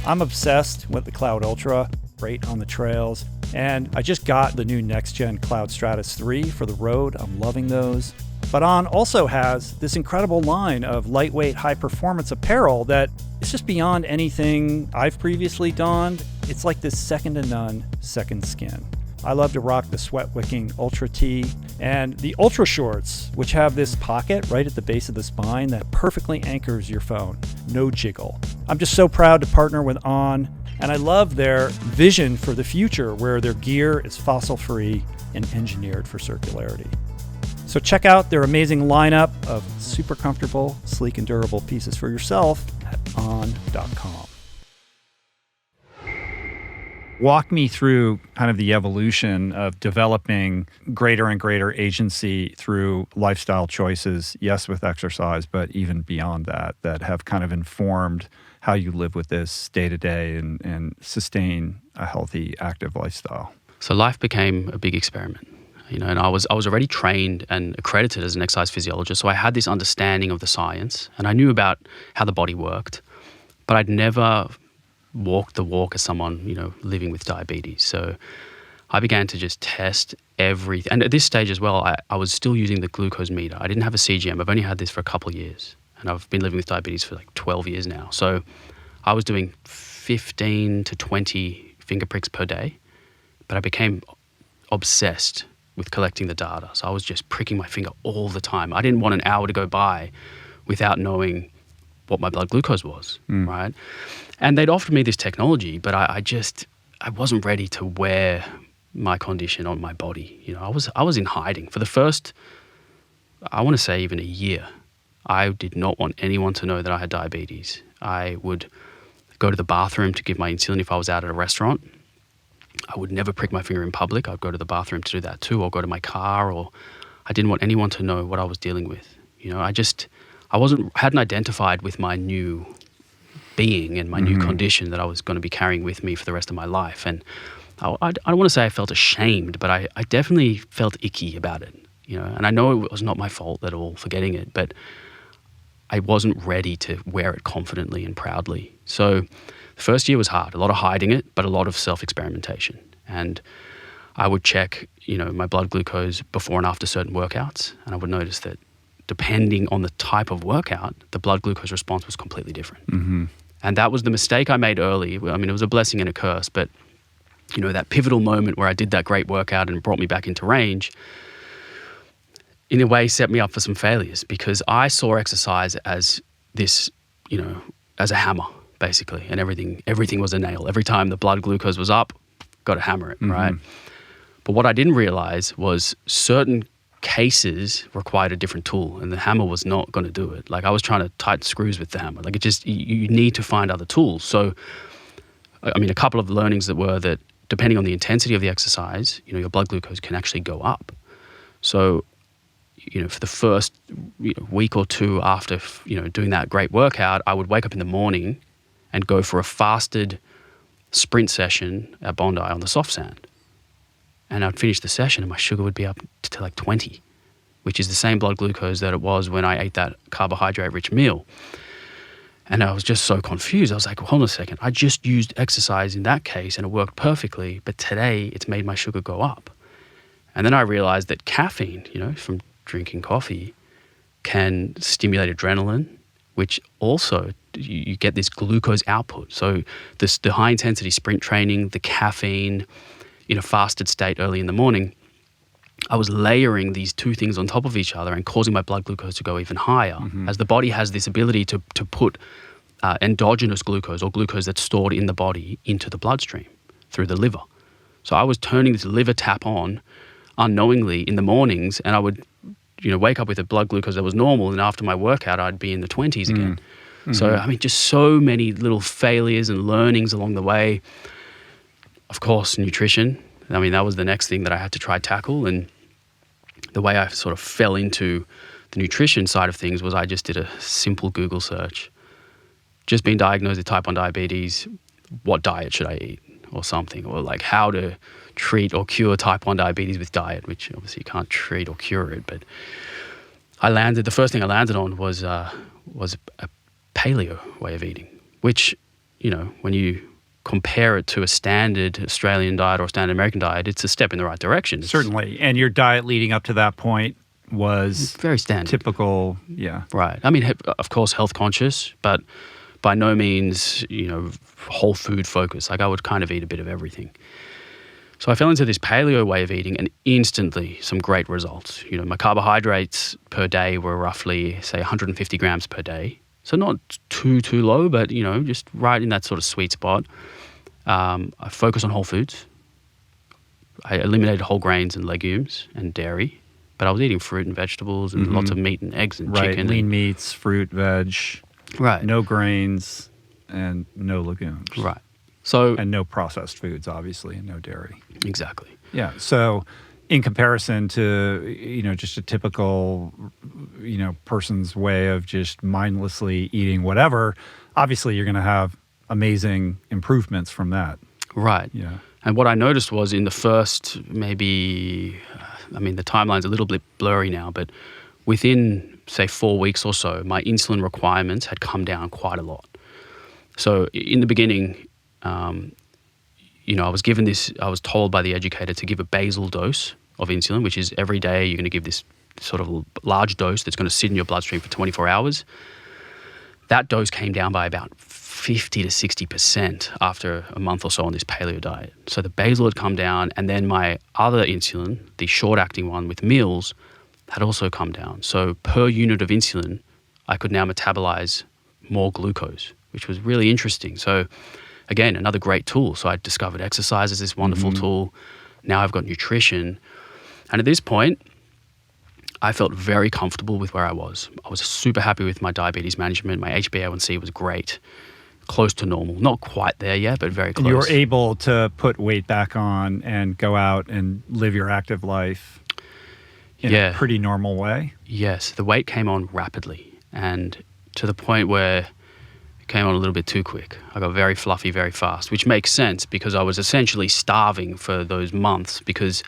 I'm obsessed with the Cloud Ultra, great on the trails, and I just got the new next-gen Cloud Stratus 3 for the road. I'm loving those. But On also has this incredible line of lightweight, high-performance apparel that is just beyond anything I've previously donned. It's like this second-to-none second skin. I love to rock the sweat-wicking Ultra Tee and the Ultra Shorts, which have this pocket right at the base of the spine that perfectly anchors your phone. No jiggle. I'm just so proud to partner with On, and I love their vision for the future where their gear is fossil-free and engineered for circularity. So check out their amazing lineup of super comfortable, sleek, and durable pieces for yourself at on.com. Walk me through kind of the evolution of developing greater and greater agency through lifestyle choices, yes, with exercise, but even beyond that have kind of informed how you live with this day to day and sustain a healthy, active lifestyle. So life became a big experiment. And I was already trained and accredited as an exercise physiologist, so I had this understanding of the science, and I knew about how the body worked, but I'd never walked the walk as someone, living with diabetes. So I began to just test everything. And at this stage as well, I was still using the glucose meter. I didn't have a CGM. I've only had this for a couple of years, and I've been living with diabetes for like 12 years now. So I was doing 15 to 20 finger pricks per day, but I became obsessed with collecting the data. So I was just pricking my finger all the time. I didn't want an hour to go by without knowing what my blood glucose was, right? And they'd offered me this technology, but I wasn't ready to wear my condition on my body. I was in hiding. For the first, I want to say even a year, I did not want anyone to know that I had diabetes. I would go to the bathroom to give my insulin if I was out at a restaurant. I would never prick my finger in public. I'd go to the bathroom to do that too, or go to my car, or I didn't want anyone to know what I was dealing with. I hadn't identified with my new being and my new condition that I was going to be carrying with me for the rest of my life. And I don't want to say I felt ashamed, but I definitely felt icky about it. And I know it was not my fault at all for getting it, but I wasn't ready to wear it confidently and proudly. So the first year was hard, a lot of hiding it, but a lot of self-experimentation. And I would check, my blood glucose before and after certain workouts, and I would notice that depending on the type of workout, the blood glucose response was completely different. And that was the mistake I made early. I mean, it was a blessing and a curse, but that pivotal moment where I did that great workout and brought me back into range, in a way set me up for some failures, because I saw exercise as this, as a hammer, basically, and everything was a nail. Every time the blood glucose was up, got to hammer it, right? But what I didn't realize was certain cases required a different tool, and the hammer was not going to do it. Like I was trying to tighten screws with the hammer. Like you need to find other tools. So, I mean, a couple of learnings that were that depending on the intensity of the exercise, your blood glucose can actually go up. So for the first week or two after, doing that great workout, I would wake up in the morning and go for a fasted sprint session at Bondi on the soft sand. And I'd finish the session and my sugar would be up to like 20, which is the same blood glucose that it was when I ate that carbohydrate-rich meal. And I was just so confused. I was like, well, hold on a second. I just used exercise in that case and it worked perfectly, but today it's made my sugar go up. And then I realized that caffeine, from drinking coffee, can stimulate adrenaline, which also you get this glucose output. So the high-intensity sprint training, the caffeine in a fasted state early in the morning, I was layering these two things on top of each other and causing my blood glucose to go even higher, as the body has this ability to put endogenous glucose, or glucose that's stored in the body, into the bloodstream through the liver. So I was turning this liver tap on unknowingly in the mornings, and I would wake up with a blood glucose that was normal, and after my workout I'd be in the 20s again. So just so many little failures and learnings along the way. Of course, nutrition. That was the next thing that I had to try tackle. And the way I sort of fell into the nutrition side of things was I just did a simple Google search. Just been diagnosed with type 1 diabetes, what diet should I eat, or something, or like how to treat or cure type 1 diabetes with diet, which obviously you can't treat or cure it. But the first thing I landed on was a paleo way of eating, which, when you compare it to a standard Australian diet or a standard American diet, it's a step in the right direction. Certainly. And your diet leading up to that point was very standard. Typical, yeah. Right. Of course, health conscious, but by no means, whole food focus. Like I would kind of eat a bit of everything. So I fell into this paleo way of eating and instantly some great results. My carbohydrates per day were roughly, say, 150 grams per day. So not too low, but, just right in that sort of sweet spot. I focus on whole foods. I eliminated whole grains and legumes and dairy, but I was eating fruit and vegetables and lots of meat and eggs and chicken. Lean meats, fruit, veg. Right. No grains and no legumes. Right. So and no processed foods, obviously, and no dairy. Exactly. Yeah. So in comparison to, just a typical, person's way of just mindlessly eating whatever, obviously you're going to have amazing improvements from that. Right. Yeah. And what I noticed was in the first maybe, the timeline's a little bit blurry now, but within, say, 4 weeks or so, my insulin requirements had come down quite a lot. So in the beginning, I was told by the educator to give a basal dose of insulin, which is every day you're going to give this sort of large dose that's going to sit in your bloodstream for 24 hours. That dose came down by about 50 to 60% after a month or so on this paleo diet. So the basal had come down, and then my other insulin, the short-acting one with meals, had also come down. So per unit of insulin, I could now metabolize more glucose, which was really interesting. So again, another great tool. So I discovered exercise as this wonderful tool. Now I've got nutrition. And at this point, I felt very comfortable with where I was. I was super happy with my diabetes management. My HbA1c was great, close to normal. Not quite there yet, but very close. You were able to put weight back on and go out and live your active life in a pretty normal way? Yes. The weight came on rapidly, and to the point where it came on a little bit too quick. I got very fluffy very fast, which makes sense because I was essentially starving for those months because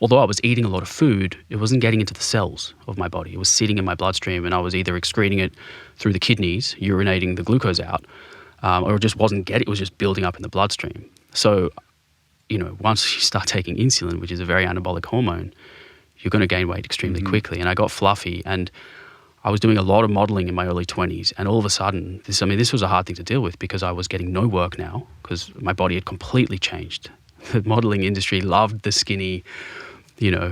although I was eating a lot of food, it wasn't getting into the cells of my body. It was sitting in my bloodstream, and I was either excreting it through the kidneys, urinating the glucose out, or it just wasn't getting. It was just building up in the bloodstream. So, once you start taking insulin, which is a very anabolic hormone, you're going to gain weight extremely quickly. And I got fluffy, and I was doing a lot of modeling in my early 20s, and all of a sudden, this was a hard thing to deal with because I was getting no work now because my body had completely changed. The modeling industry loved the skinny,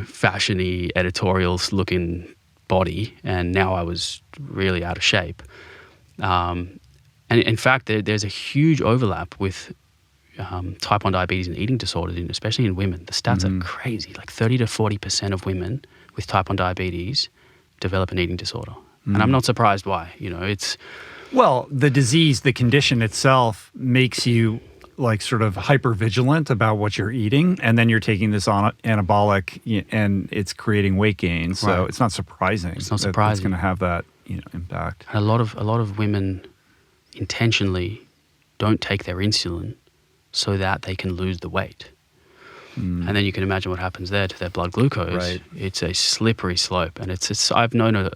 fashion-y, editorial-looking body, and now I was really out of shape. And in fact, there's a huge overlap with type 1 diabetes and eating disorders, especially in women. The stats are crazy. Like 30 to 40% of women with type 1 diabetes develop an eating disorder. And I'm not surprised why. It's... Well, the disease, the condition itself makes you like sort of hyper vigilant about what you're eating, and then you're taking this on anabolic, and it's creating weight gain. So Right. it's not surprising. It's not that surprising. it's going to have that impact. And a lot of women intentionally don't take their insulin so that they can lose the weight. And then you can imagine what happens there to their blood glucose. Right. It's a slippery slope, and I've known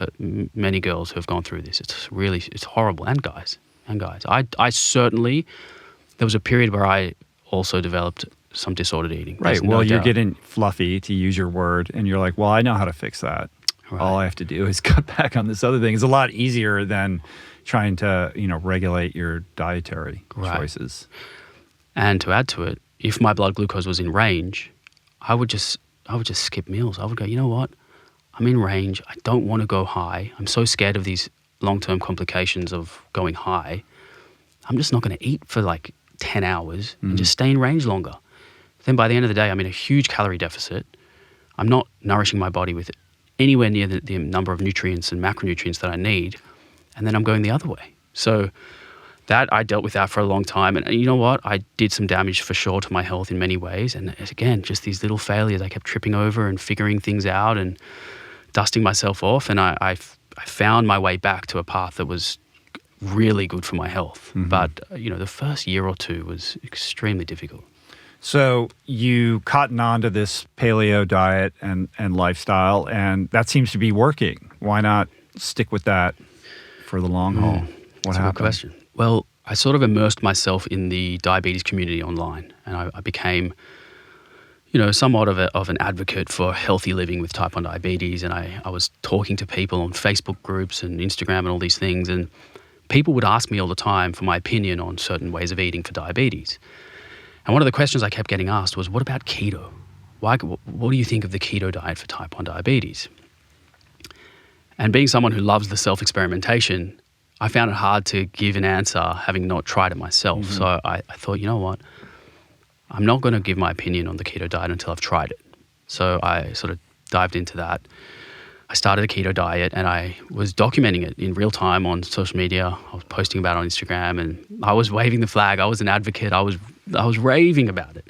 many girls who have gone through this. It's horrible, and guys. I certainly, there was a period where I also developed some disordered eating. Right. There's no Well, you're doubt. getting fluffy, to use your word, and you're like, well, I know how to fix that. Right. All I have to do is cut back on this other thing. It's a lot easier than trying to, regulate your dietary Right. choices. And to add to it, if my blood glucose was in range, I would just skip meals. I would go, you know what? I'm in range. I don't want to go high. I'm so scared of these long-term complications of going high. I'm just not going to eat for like 10 hours and just stay in range longer. Then by the end of the day, I'm in a huge calorie deficit. I'm not nourishing my body with anywhere near the number of nutrients and macronutrients that I need. And then I'm going the other way. So that I dealt with that for a long time. And you know what? I did some damage for sure to my health in many ways. And again, just these little failures. I kept tripping over and figuring things out and dusting myself off. And I found my way back to a path that was really good for my health. But, the first year or two was extremely difficult. So you cotton on to this paleo diet and lifestyle, and that seems to be working. Why not stick with that for the long haul? What That's a happened? good question. Well, I sort of immersed myself in the diabetes community online, and I became, somewhat of an advocate for healthy living with type 1 diabetes. And I was talking to people on Facebook groups and Instagram and all these things, and people would ask me all the time for my opinion on certain ways of eating for diabetes. And one of the questions I kept getting asked was, what about keto? What do you think of the keto diet for type 1 diabetes? And being someone who loves the self-experimentation, I found it hard to give an answer having not tried it myself. So I thought, you know what? I'm not going to give my opinion on the keto diet until I've tried it. So I sort of dived into that. I started a keto diet, and I was documenting it in real time on social media. I was posting about it on Instagram, and I was waving the flag. I was an advocate. I was raving about it.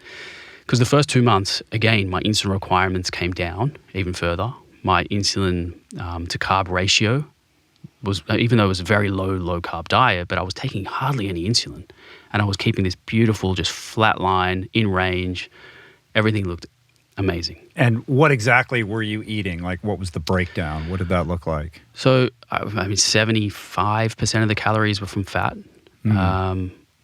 Because the first 2 months, again, my insulin requirements came down even further. My insulin to carb ratio was, even though it was a very low carb diet, but I was taking hardly any insulin, and I was keeping this beautiful, just flat line in range. Everything looked amazing. And what exactly were you eating? Like, what was the breakdown? What did that look like? So, 75% of the calories were from fat.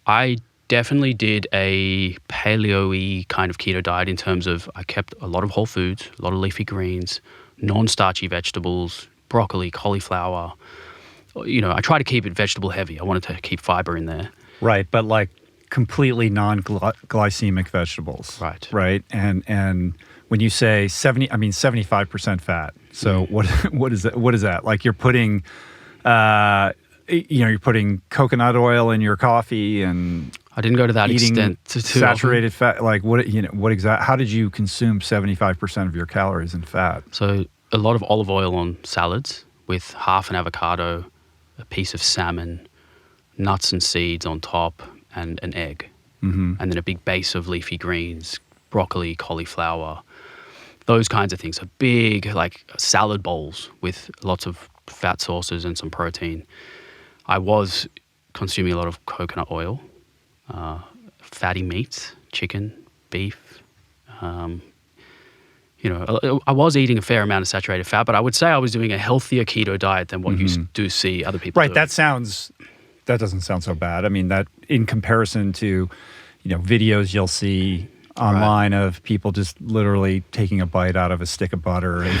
I definitely did a paleo-y kind of keto diet in terms of I kept a lot of whole foods, a lot of leafy greens, non-starchy vegetables, broccoli, cauliflower. I try to keep it vegetable heavy. I wanted to keep fiber in there. Right, but like completely non-glycemic vegetables. Right. Right. And when you say 75% fat. So what is that? What is that? Like you're putting you're putting coconut oil in your coffee and I didn't go to that eating extent. To saturated fat. Like what exactly? How did you consume 75% of your calories in fat? So a lot of olive oil on salads with half an avocado, a piece of salmon, nuts and seeds on top, and an egg. And then a big base of leafy greens, broccoli, cauliflower, those kinds of things. So big like salad bowls with lots of fat sources and some protein. I was consuming a lot of coconut oil, fatty meats, chicken, beef. I was eating a fair amount of saturated fat, but I would say I was doing a healthier keto diet than what you do see other people doing. That doesn't sound so bad. I mean, that in comparison to, videos you'll see online of people just literally taking a bite out of a stick of butter. And,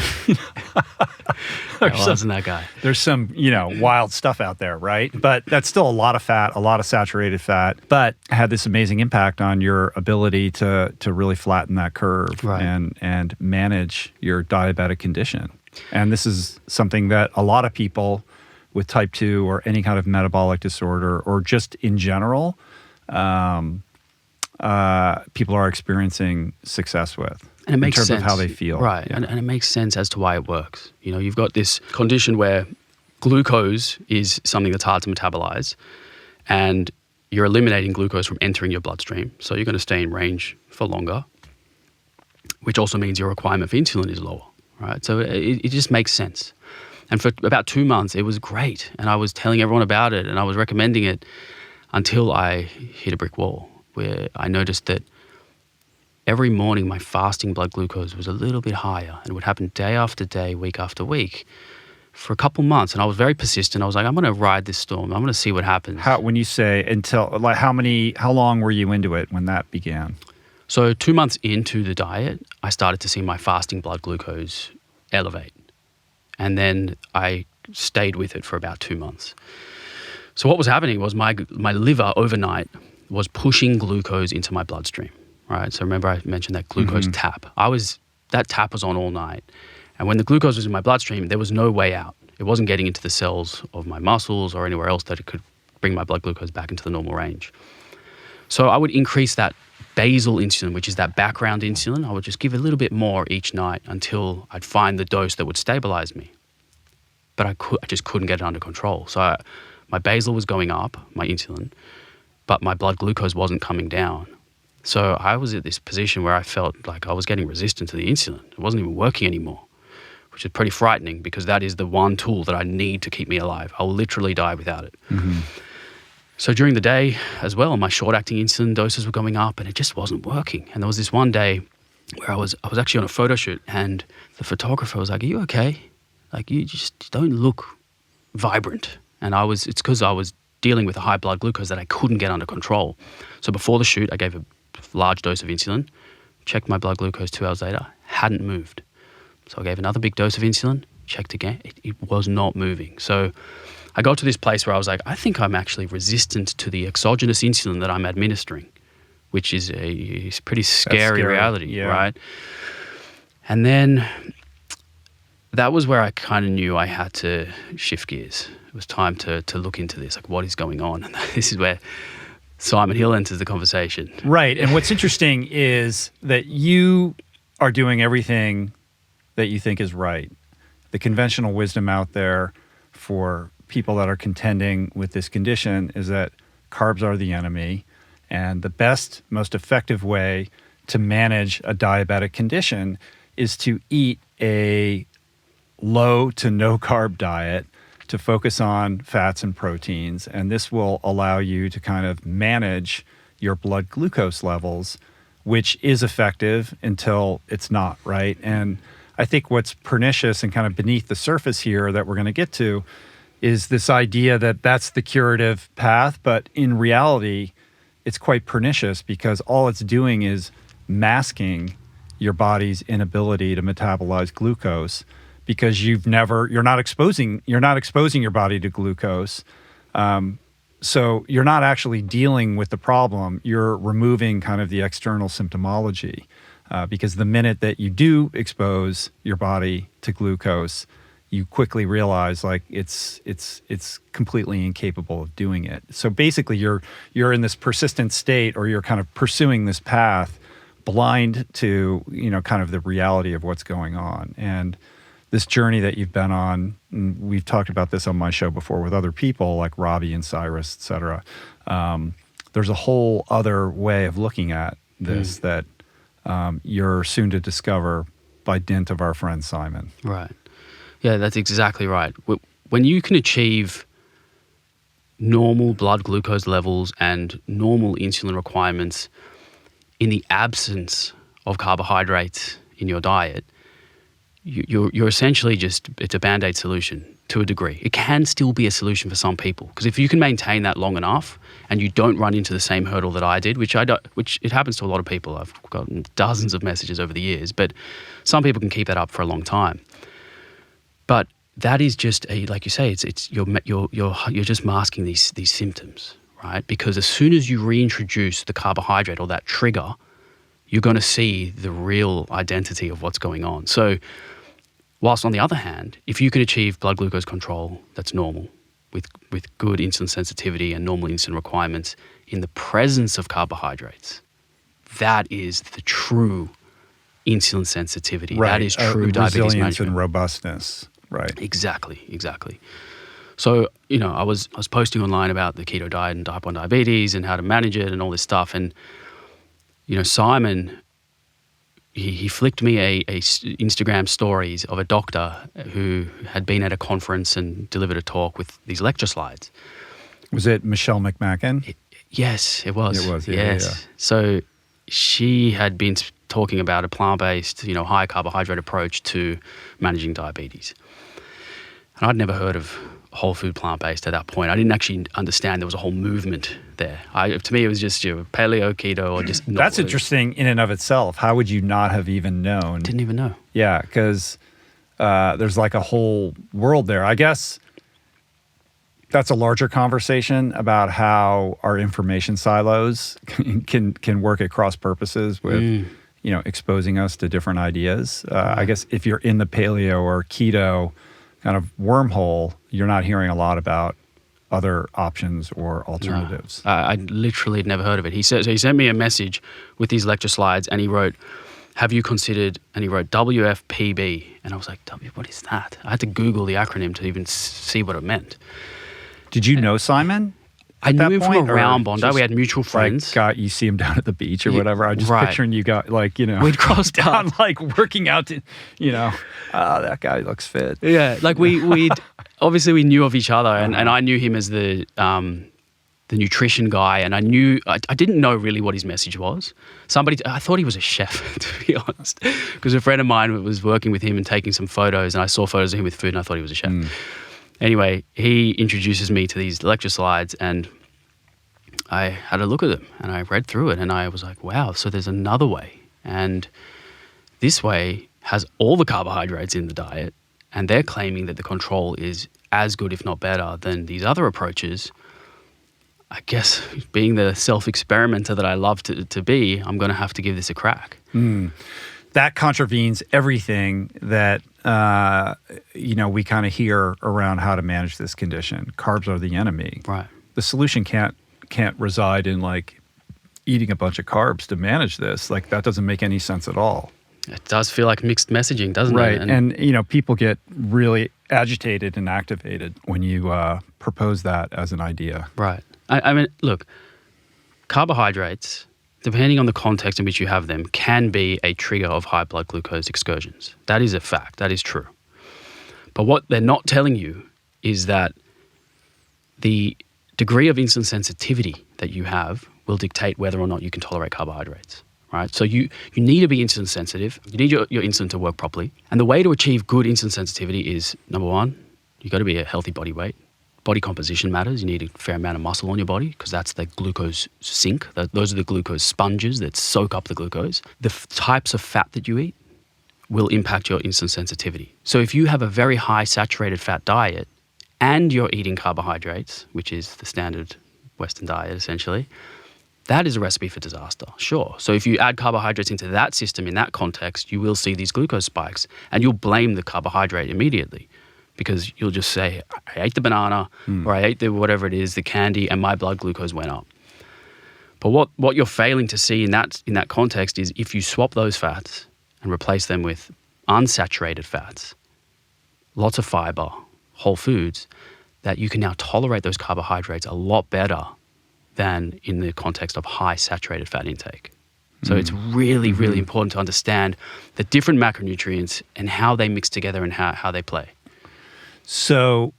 I wasn't that guy. There's some, wild stuff out there, right? But that's still a lot of fat, a lot of saturated fat, but had this amazing impact on your ability to really flatten that curve and manage your diabetic condition. And this is something that a lot of people with type 2 or any kind of metabolic disorder or just in general, people are experiencing success with. And it makes in terms sense. of how they feel. Right. Yeah. And it makes sense as to why it works. You've got this condition where glucose is something that's hard to metabolize. And you're eliminating glucose from entering your bloodstream. So you're going to stay in range for longer, which also means your requirement for insulin is lower, right? So it just makes sense. And for about 2 months, it was great. And I was telling everyone about it and I was recommending it until I hit a brick wall where I noticed that every morning my fasting blood glucose was a little bit higher, and it would happen day after day, week after week for a couple months. And I was very persistent. I was like, I'm going to ride this storm. I'm going to see what happens. When you say until, like how long were you into it when that began? So 2 months into the diet, I started to see my fasting blood glucose elevate. And then I stayed with it for about 2 months. So what was happening was my liver overnight was pushing glucose into my bloodstream, right? So remember I mentioned that glucose tap. That tap was on all night. And when the glucose was in my bloodstream, there was no way out. It wasn't getting into the cells of my muscles or anywhere else that it could bring my blood glucose back into the normal range. So I would increase that basal insulin, which is that background insulin. I would just give a little bit more each night until I'd find the dose that would stabilize me. But I just couldn't get it under control. So my basal was going up, my insulin, but my blood glucose wasn't coming down. So I was at this position where I felt like I was getting resistant to the insulin. It wasn't even working anymore, which is pretty frightening because that is the one tool that I need to keep me alive. I'll literally die without it. So during the day as well, my short-acting insulin doses were going up and it just wasn't working. And there was this one day where I was actually on a photo shoot and the photographer was like, "Are you okay? Like you just don't look vibrant." And it's because I was dealing with a high blood glucose that I couldn't get under control. So before the shoot, I gave a large dose of insulin, checked my blood glucose 2 hours later, hadn't moved. So I gave another big dose of insulin, checked again, it was not moving. So I got to this place where I was like, I think I'm actually resistant to the exogenous insulin that I'm administering, which is a pretty scary reality, right? And then that was where I kind of knew I had to shift gears. It was time to look into this, like what is going on? And this is where Simon Hill enters the conversation. Right. And what's interesting is that you are doing everything that you think is right. The conventional wisdom out there for people that are contending with this condition is that carbs are the enemy, and the best, most effective way to manage a diabetic condition is to eat a low to no carb diet, to focus on fats and proteins, and this will allow you to kind of manage your blood glucose levels, which is effective until it's not, right? And I think what's pernicious and kind of beneath the surface here that we're going to get to is this idea that that's the curative path, but in reality, it's quite pernicious because all it's doing is masking your body's inability to metabolize glucose because you're not exposing your body to glucose. So you're not actually dealing with the problem. You're removing kind of the external symptomology because the minute that you do expose your body to glucose, you quickly realize like it's completely incapable of doing it. So basically you're in this persistent state, or you're kind of pursuing this path blind to, kind of the reality of what's going on. And this journey that you've been on, and we've talked about this on my show before with other people like Robbie and Cyrus, et cetera. There's a whole other way of looking at this that you're soon to discover by dint of our friend Simon. Right. Yeah, that's exactly right. When you can achieve normal blood glucose levels and normal insulin requirements in the absence of carbohydrates in your diet, you're essentially it's a Band-Aid solution to a degree. It can still be a solution for some people, because if you can maintain that long enough and you don't run into the same hurdle that I did, which it happens to a lot of people. I've gotten dozens of messages over the years, but some people can keep that up for a long time. But that is just like you say, you're just masking these symptoms, right? Because as soon as you reintroduce the carbohydrate or that trigger, you're going to see the real identity of what's going on. So whilst on the other hand, if you can achieve blood glucose control that's normal with good insulin sensitivity and normal insulin requirements in the presence of carbohydrates, that is the true insulin sensitivity. Right. That is true diabetes resilience management. and robustness. Right. Exactly. So, I was posting online about the keto diet and type 1 diabetes and how to manage it and all this stuff. And, Simon, he flicked me a Instagram stories of a doctor who had been at a conference and delivered a talk with these lecture slides. Was it Michelle McMacken? Yes, it was. It was, yeah. Yes. Yeah. So she had been talking about a plant-based, high carbohydrate approach to managing diabetes. And I'd never heard of whole food plant-based at that point. I didn't actually understand there was a whole movement there. To me, it was just paleo, keto, or just... That's interesting in and of itself. How would you not have even known? Didn't even know. Yeah, because there's like a whole world there. I guess that's a larger conversation about how our information silos can work at cross purposes with, exposing us to different ideas. I guess if you're in the paleo or keto kind of wormhole, you're not hearing a lot about other options or alternatives. No, I literally had never heard of it. He sent me a message with these lecture slides, and he wrote, "Have you considered?" And he wrote WFPB, and I was like, "What is that?" I had to Google the acronym to even see what it meant. Did you know Simon? I knew him from around Bondi. We had mutual friends. You see him down at the beach or whatever. I'm just picturing you guys, we'd crossed down, working out to, that guy looks fit. Yeah, we'd obviously we knew of each other, and I knew him as the nutrition guy, and I didn't know really what his message was. I thought he was a chef, to be honest, because a friend of mine was working with him and taking some photos, and I saw photos of him with food, and I thought he was a chef. Anyway, he introduces me to these lecture slides, and I had a look at them, and I read through it, and I was like, wow, so there's another way. And this way has all the carbohydrates in the diet, and they're claiming that the control is as good, if not better, than these other approaches. I guess being the self-experimenter that I love to be, I'm going to have to give this a crack. That contravenes everything that we kind of hear around how to manage this condition. Carbs are the enemy. Right. The solution can't reside in eating a bunch of carbs to manage this. That doesn't make any sense at all. It does feel like mixed messaging, doesn't it? Right. And people get really agitated and activated when you propose that as an idea. Right. I mean, look, carbohydrates, depending on the context in which you have them, can be a trigger of high blood glucose excursions. That is a fact. That is true. But what they're not telling you is that the degree of insulin sensitivity that you have will dictate whether or not you can tolerate carbohydrates, right? So you need to be insulin sensitive. You need your insulin to work properly. And the way to achieve good insulin sensitivity is, number one, you've got to be a healthy body weight. Body composition matters. You need a fair amount of muscle on your body because that's the glucose sink. Those are the glucose sponges that soak up the glucose. The types of fat that you eat will impact your insulin sensitivity. So if you have a very high saturated fat diet and you're eating carbohydrates, which is the standard Western diet essentially, that is a recipe for disaster, sure. So if you add carbohydrates into that system in that context, you will see these glucose spikes and you'll blame the carbohydrate immediately. Because you'll just say, I ate the banana or I ate the whatever it is, the candy, and my blood glucose went up. But what you're failing to see in that context is if you swap those fats and replace them with unsaturated fats, lots of fiber, whole foods, that you can now tolerate those carbohydrates a lot better than in the context of high saturated fat intake. So it's really, really important to understand the different macronutrients and how they mix together and how they play. So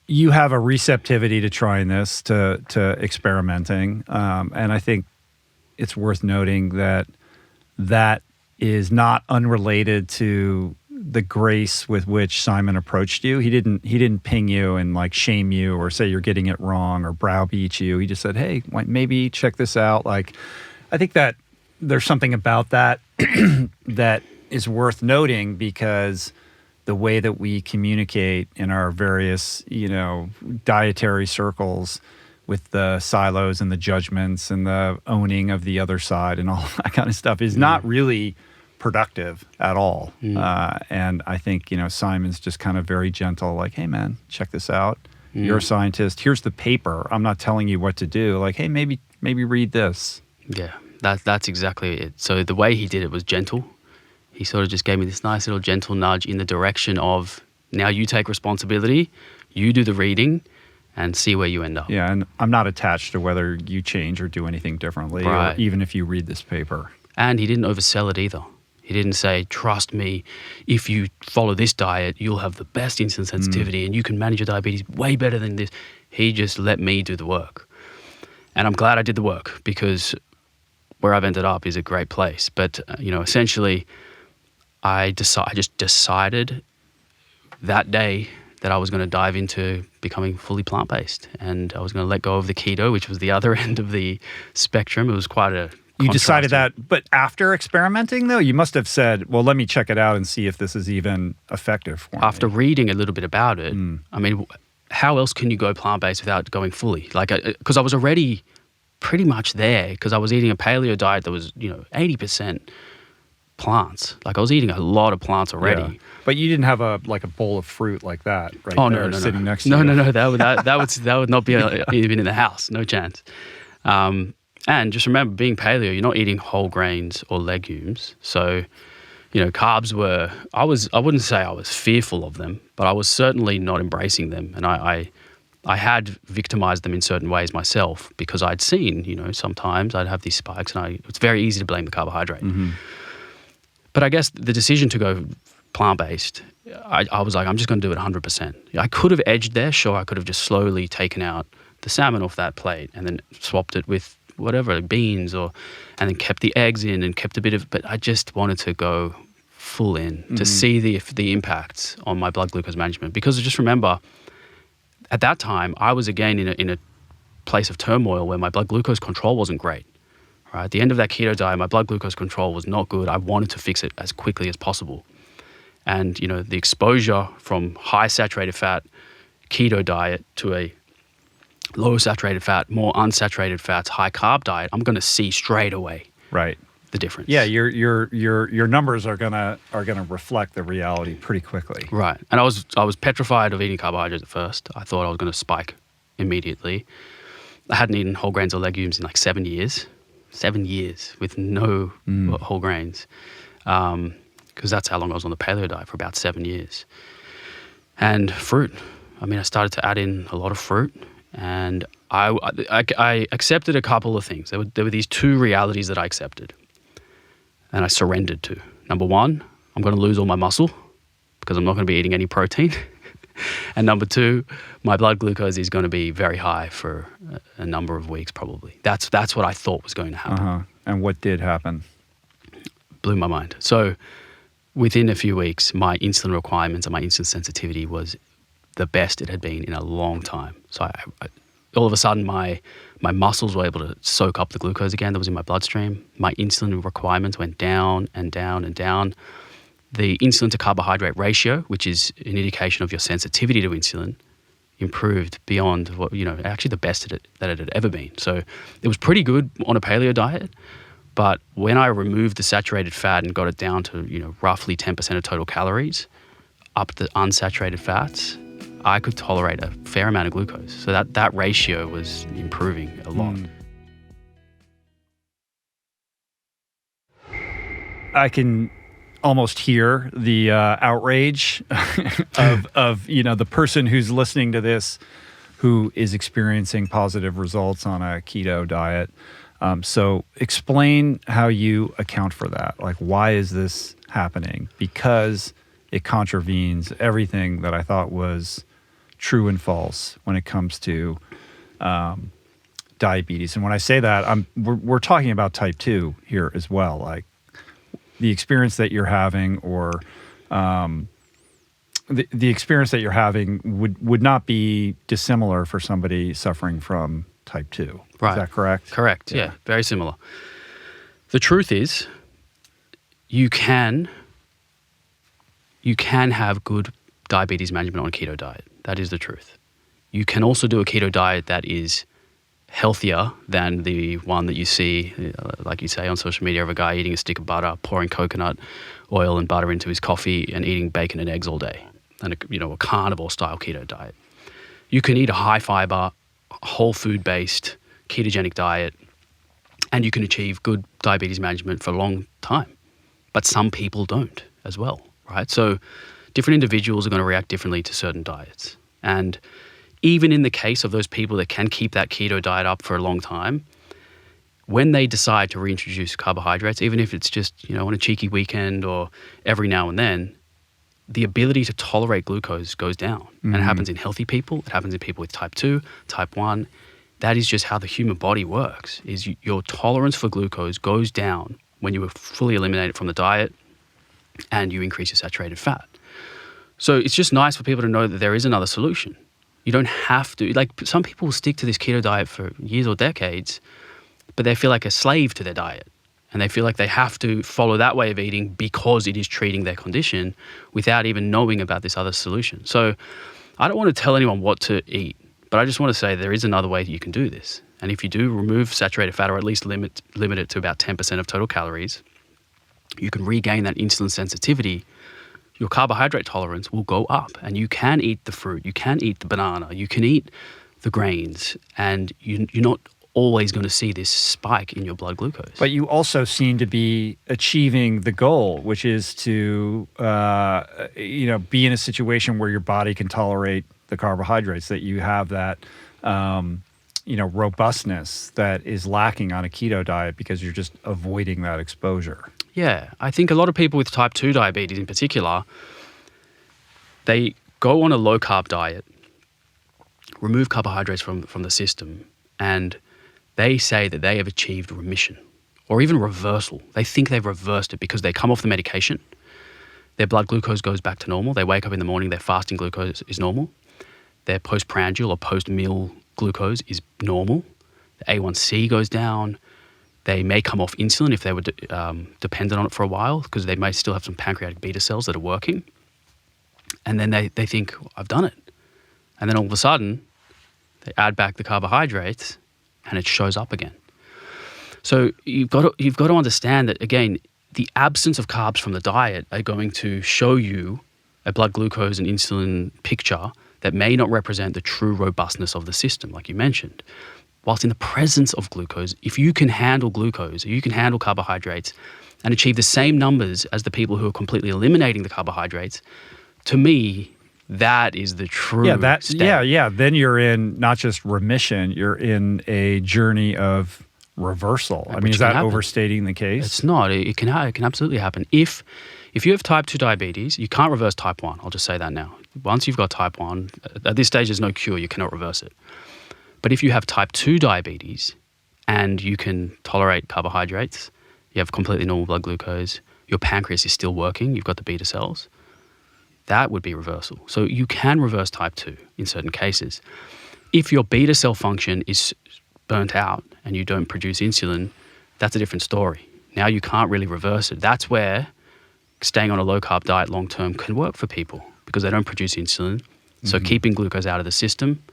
you have a receptivity to trying this, to experimenting. And I think it's worth noting that is not unrelated to the grace with which Simon approached you. He didn't ping you and shame you or say you're getting it wrong or browbeat you. He just said, hey, maybe check this out. I think that there's something about that that is worth noting because the way that we communicate in our various, dietary circles with the silos and the judgments and the owning of the other side and all that kind of stuff is not really productive at all. And I think, Simon's just kind of very gentle, hey man, check this out. You're a scientist. Here's the paper. I'm not telling you what to do. Hey, maybe read this. Yeah, that's exactly it. So the way he did it was gentle. He sort of just gave me this nice little gentle nudge in the direction of, now you take responsibility, You do the reading and see where you end up. Yeah, and I'm not attached to whether you change or do anything differently, Right. or even if you read this paper. And he didn't oversell it either. He didn't say, trust me, if you follow this diet, you'll have the best insulin sensitivity and you can manage your diabetes way better than this. He just let me do the work. And I'm glad I did the work, because where I've ended up is a great place. But, essentially, I just decided that day that I was going to dive into becoming fully plant-based, and I was going to let go of the keto, which was the other end of the spectrum. It was quite a You decided contrasting- that, but after experimenting, though, you must have said, well, let me check it out and see if this is even effective for me. After reading a little bit about it, I mean, how else can you go plant-based without going fully? Like, because I was already pretty much there, because I was eating a paleo diet that was, 80% plants. Like, I was eating a lot of plants already. Yeah. But you didn't have a bowl of fruit like that, right? Oh, there, no. sitting next to no, you. No, that would not be even in the house. No chance. And just remember, being paleo, you're not eating whole grains or legumes. So, carbs were, I wouldn't say I was fearful of them, but I was certainly not embracing them. And I had victimized them in certain ways myself, because I'd seen, sometimes I'd have these spikes, and it's very easy to blame the carbohydrate. Mm-hmm. But I guess the decision to go plant-based, I was like, I'm just going to do it 100%. I could have edged there. Sure, I could have just slowly taken out the salmon off that plate and then swapped it with whatever, beans, and then kept the eggs in and kept a bit of, but I just wanted to go full in to see the impacts on my blood glucose management. Because just remember, at that time, I was again in a place of turmoil where my blood glucose control wasn't great. Right? At the end of that keto diet, my blood glucose control was not good. I wanted to fix it as quickly as possible. And, the exposure from high saturated fat keto diet to a low saturated fat, more unsaturated fats, high carb diet, I'm going to see straight away Right. the difference. Yeah, your numbers are gonna reflect the reality pretty quickly. Right. And I was petrified of eating carbohydrates at first. I thought I was going to spike immediately. I hadn't eaten whole grains or legumes in like 7 years. 7 years with no whole grains. Because that's how long I was on the paleo diet, for about 7 years. And fruit. I mean, I started to add in a lot of fruit. And I accepted a couple of things. There were these two realities that I accepted and I surrendered to. Number one, I'm going to lose all my muscle because I'm not going to be eating any protein. And number two, my blood glucose is going to be very high for a number of weeks probably. That's what I thought was going to happen. And what did happen? Blew my mind. So within a few weeks, my insulin requirements and my insulin sensitivity was the best it had been in a long time. So I all of a sudden, my muscles were able to soak up the glucose again that was in my bloodstream. My insulin requirements went down and down and down. The insulin to carbohydrate ratio, which is an indication of your sensitivity to insulin, improved beyond what, actually the best that it had ever been. So it was pretty good on a paleo diet. But when I removed the saturated fat and got it down to, roughly 10% of total calories, up the unsaturated fats, I could tolerate a fair amount of glucose. So that ratio was improving a lot. I can almost hear the outrage of the person who's listening to this who is experiencing positive results on a keto diet. So explain how you account for that. Like, why is this happening? Because it contravenes everything that I thought was true and false when it comes to diabetes. And when I say that, we're talking about type 2 here as well. Like, the experience that you're having, or the experience that you're having would not be dissimilar for somebody suffering from type 2. Right. Is that correct? Correct. Yeah. Very similar. The truth is, you can have good diabetes management on a keto diet. That is the truth. You can also do a keto diet that is healthier than the one that you see, like you say, on social media, of a guy eating a stick of butter, pouring coconut oil and butter into his coffee and eating bacon and eggs all day, and a carnivore style keto diet. You can eat a high fiber, whole food based ketogenic diet, and you can achieve good diabetes management for a long time. But some people don't as well, right? So different individuals are going to react differently to certain diets. And even in the case of those people that can keep that keto diet up for a long time, when they decide to reintroduce carbohydrates, even if it's just, on a cheeky weekend or every now and then, the ability to tolerate glucose goes down. Mm-hmm. And it happens in healthy people. It happens in people with type 2, type 1. That is just how the human body works, is your tolerance for glucose goes down when you fully eliminate it from the diet and you increase your saturated fat. So it's just nice for people to know that there is another solution. You don't have to, like some people will stick to this keto diet for years or decades, but they feel like a slave to their diet. And they feel like they have to follow that way of eating because it is treating their condition without even knowing about this other solution. So I don't want to tell anyone what to eat, but I just want to say there is another way that you can do this. And if you do remove saturated fat, or at least limit it to about 10% of total calories, you can regain that insulin sensitivity. Your carbohydrate tolerance will go up, and you can eat the fruit, you can eat the banana, you can eat the grains, and you're not always going to see this spike in your blood glucose. But you also seem to be achieving the goal, which is to be in a situation where your body can tolerate the carbohydrates, that you have that robustness that is lacking on a keto diet because you're just avoiding that exposure. Yeah, I think a lot of people with type 2 diabetes in particular, they go on a low-carb diet, remove carbohydrates from the system, and they say that they have achieved remission or even reversal. They think they've reversed it because they come off the medication, their blood glucose goes back to normal, they wake up in the morning, their fasting glucose is normal, their postprandial or post-meal glucose is normal, the A1C goes down, they may come off insulin if they were dependent on it for a while because they may still have some pancreatic beta cells that are working. And then they think, I've done it. And then all of a sudden, they add back the carbohydrates and it shows up again. So you've got to understand that, again, the absence of carbs from the diet are going to show you a blood glucose and insulin picture that may not represent the true robustness of the system, like you mentioned. Whilst in the presence of glucose, if you can handle glucose, you can handle carbohydrates and achieve the same numbers as the people who are completely eliminating the carbohydrates, to me, that is the true state. Yeah. Then you're in not just remission, you're in a journey of reversal. I mean, is that overstating the case? It's not. It can absolutely happen. If you have type 2 diabetes, you can't reverse type 1. I'll just say that now. Once you've got type 1, at this stage, there's no cure. You cannot reverse it. But if you have type 2 diabetes and you can tolerate carbohydrates, you have completely normal blood glucose, your pancreas is still working, you've got the beta cells, that would be reversal. So you can reverse type 2 in certain cases. If your beta cell function is burnt out and you don't produce insulin, that's a different story. Now you can't really reverse it. That's where staying on a low-carb diet long-term can work for people because they don't produce insulin. So keeping glucose out of the system,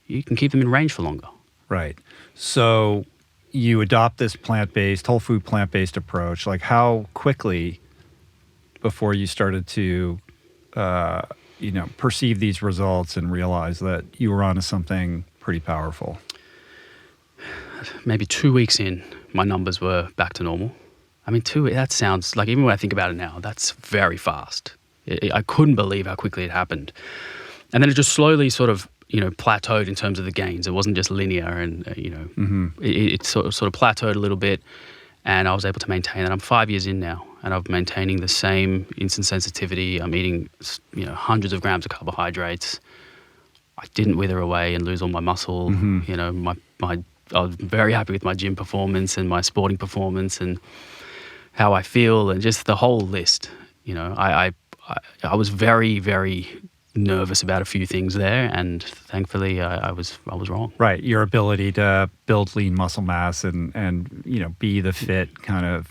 you can keep them in range for longer. Right. So you adopt this plant-based, whole food plant-based approach. Like how quickly before you started to perceive these results and realize that you were onto something pretty powerful? Maybe 2 weeks in, my numbers were back to normal. I mean, that sounds like, even when I think about it now, that's very fast. I couldn't believe how quickly it happened. And then it just slowly sort of, plateaued in terms of the gains. It wasn't just linear and, it sort of plateaued a little bit and I was able to maintain that. I'm 5 years in now and I'm maintaining the same insulin sensitivity. I'm eating, hundreds of grams of carbohydrates. I didn't wither away and lose all my muscle. I was very happy with my gym performance and my sporting performance and how I feel and just the whole list. I was very, very nervous about a few things there, and thankfully I was wrong. Right, your ability to build lean muscle mass and be the fit kind of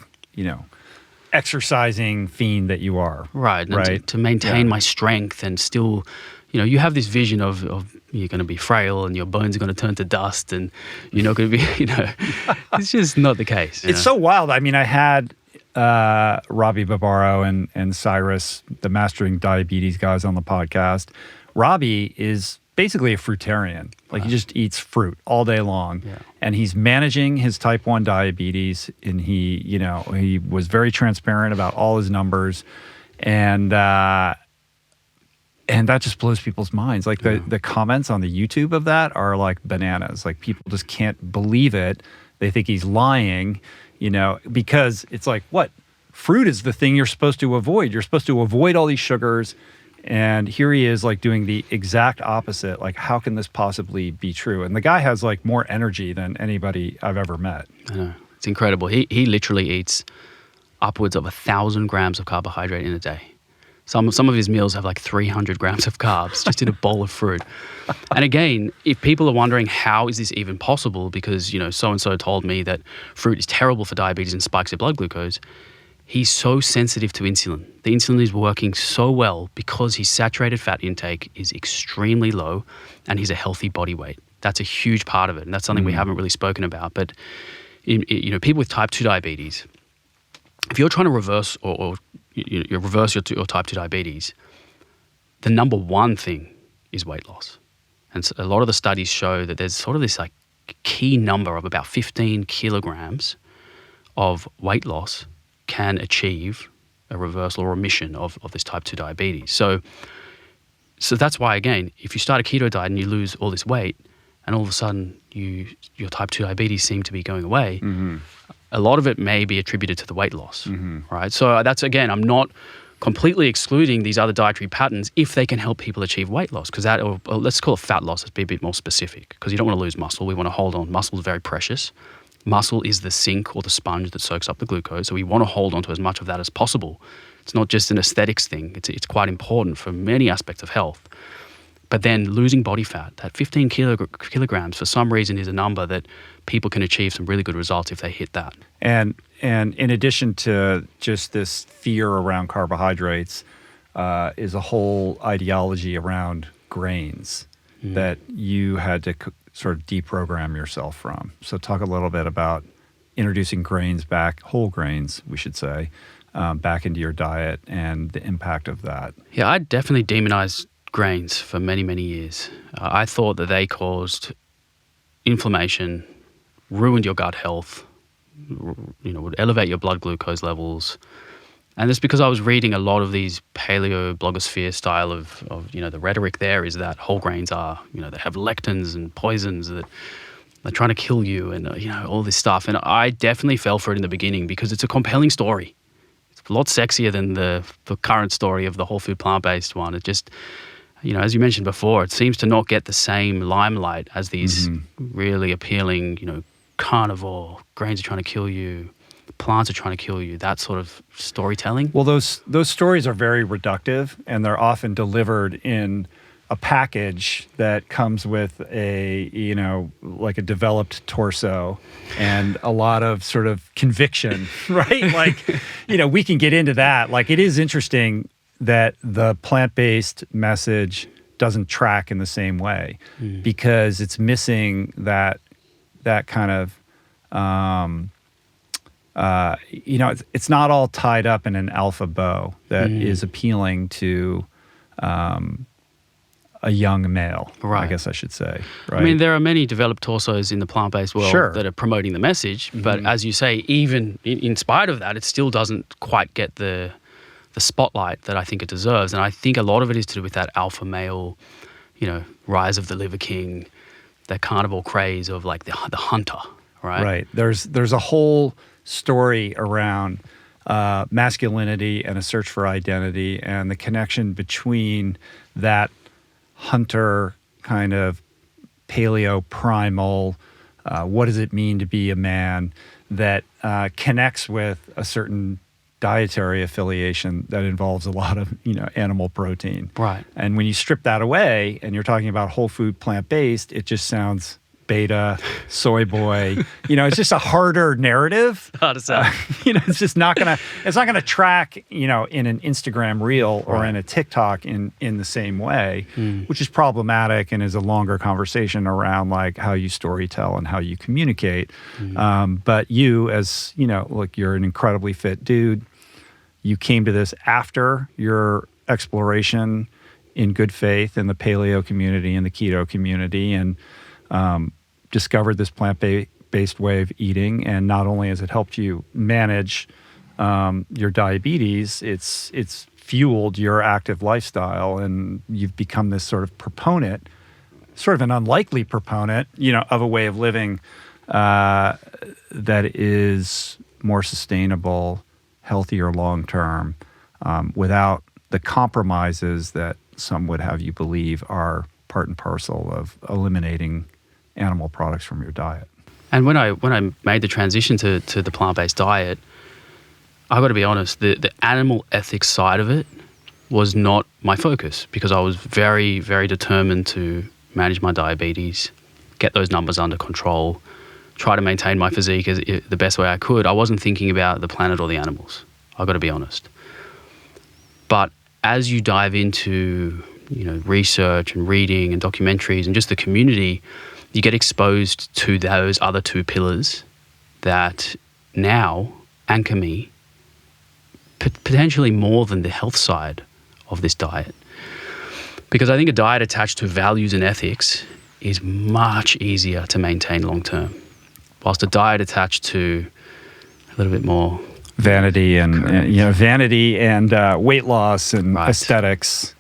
exercising fiend that you are. Right, and to maintain my strength and still, you have this vision of you're going to be frail and your bones are going to turn to dust and you're not going to be, it's just not the case. It's so wild. I mean, I had Robbie Barbaro and Cyrus, the Mastering Diabetes guys, on the podcast. Robbie is basically a fruitarian. Like he just eats fruit all day long. Yeah. And he's managing his type 1 diabetes, and he was very transparent about all his numbers. And And that just blows people's minds. Like the comments on the YouTube of that are like bananas. Like people just can't believe it. They think he's lying, because it's like, what? Fruit is the thing you're supposed to avoid. You're supposed to avoid all these sugars. And here he is like doing the exact opposite. Like, how can this possibly be true? And the guy has like more energy than anybody I've ever met. I know. It's incredible. He literally eats upwards of 1,000 grams of carbohydrate in a day. Some of his meals have like 300 grams of carbs just in a bowl of fruit. And again, if people are wondering how is this even possible because, so-and-so told me that fruit is terrible for diabetes and spikes your blood glucose, he's so sensitive to insulin. The insulin is working so well because his saturated fat intake is extremely low and he's a healthy body weight. That's a huge part of it. And that's something we haven't really spoken about. But, people with type 2 diabetes, if you're trying to reverse or reverse your type 2 diabetes, the number one thing is weight loss. And so a lot of the studies show that there's sort of this like key number of about 15 kilograms of weight loss can achieve a reversal or remission of this type 2 diabetes. So that's why, again, if you start a keto diet and you lose all this weight and all of a sudden your type 2 diabetes seem to be going away, a lot of it may be attributed to the weight loss, right? So that's, again, I'm not completely excluding these other dietary patterns if they can help people achieve weight loss, because that, or let's call it fat loss, let's be a bit more specific, because you don't want to lose muscle. We want to hold on. Muscle is very precious. Muscle is the sink or the sponge that soaks up the glucose, so we want to hold on to as much of that as possible. It's not just an aesthetics thing. It's quite important for many aspects of health. But then losing body fat, that 15 kilograms, for some reason is a number that people can achieve some really good results if they hit that. And in addition to just this fear around carbohydrates, is a whole ideology around grains that you had to sort of deprogram yourself from. So talk a little bit about introducing grains back, whole grains, we should say, back into your diet and the impact of that. Yeah, I definitely demonized grains for many, many years. I thought that they caused inflammation, ruined your gut health, would elevate your blood glucose levels. And it's because I was reading a lot of these paleo blogosphere style of the rhetoric there is that whole grains are, they have lectins and poisons that they're trying to kill you and, all this stuff. And I definitely fell for it in the beginning because it's a compelling story. It's a lot sexier than the current story of the whole food plant-based one. It just, as you mentioned before, it seems to not get the same limelight as these really appealing, carnivore, grains are trying to kill you, plants are trying to kill you, that sort of storytelling. Well, those stories are very reductive, and they're often delivered in a package that comes with a, like a developed torso and a lot of sort of conviction, right? Like, we can get into that. Like, it is interesting that the plant-based message doesn't track in the same way because it's missing that kind of, it's not all tied up in an alpha bow that is appealing to a young male, right. I guess I should say. Right? I mean, there are many developed torsos in the plant-based world that are promoting the message, but as you say, even in spite of that, it still doesn't quite get the spotlight that I think it deserves. And I think a lot of it is to do with that alpha male, rise of the liver king, that carnivore craze of like the hunter, right? Right. There's a whole story around masculinity and a search for identity and the connection between that hunter kind of paleo primal, what does it mean to be a man, that connects with a certain dietary affiliation that involves a lot of animal protein. Right. And when you strip that away and you're talking about whole food plant-based, it just sounds beta, soy boy. It's just a harder narrative. Hard to say. It's just not gonna track, in an Instagram reel or in a TikTok in the same way, which is problematic and is a longer conversation around like how you storytell and how you communicate. But you, as look, you're an incredibly fit dude. You came to this after your exploration in good faith in the paleo community and the keto community, and discovered this plant-based way of eating. And not only has it helped you manage your diabetes, it's fueled your active lifestyle, and you've become this sort of proponent, sort of an unlikely proponent, of a way of living that is more sustainable, healthier long-term, without the compromises that some would have you believe are part and parcel of eliminating animal products from your diet. And when I made the transition to the plant-based diet, I got to be honest, the animal ethics side of it was not my focus, because I was very, very determined to manage my diabetes, get those numbers under control, try to maintain my physique the best way I could. I wasn't thinking about the planet or the animals. I've got to be honest. But as you dive into, research and reading and documentaries and just the community, you get exposed to those other two pillars that now anchor me potentially more than the health side of this diet. Because I think a diet attached to values and ethics is much easier to maintain long term, whilst a diet attached to a little bit more vanity and weight loss and aesthetics.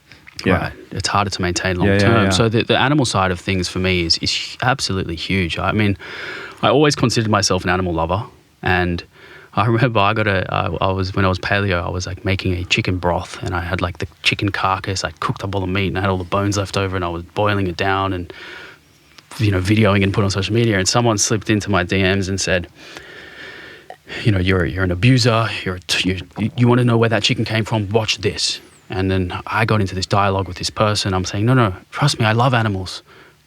Yeah, right. It's harder to maintain long term. Yeah. So the animal side of things for me is absolutely huge. I mean, I always considered myself an animal lover, and I remember when I was paleo, I was like making a chicken broth, and I had like the chicken carcass. I cooked up all the meat, and I had all the bones left over, and I was boiling it down and videoing and put on social media. And someone slipped into my DMs and said, you're an abuser. You want to know where that chicken came from? Watch this. And then I got into this dialogue with this person. I'm saying, no, trust me, I love animals.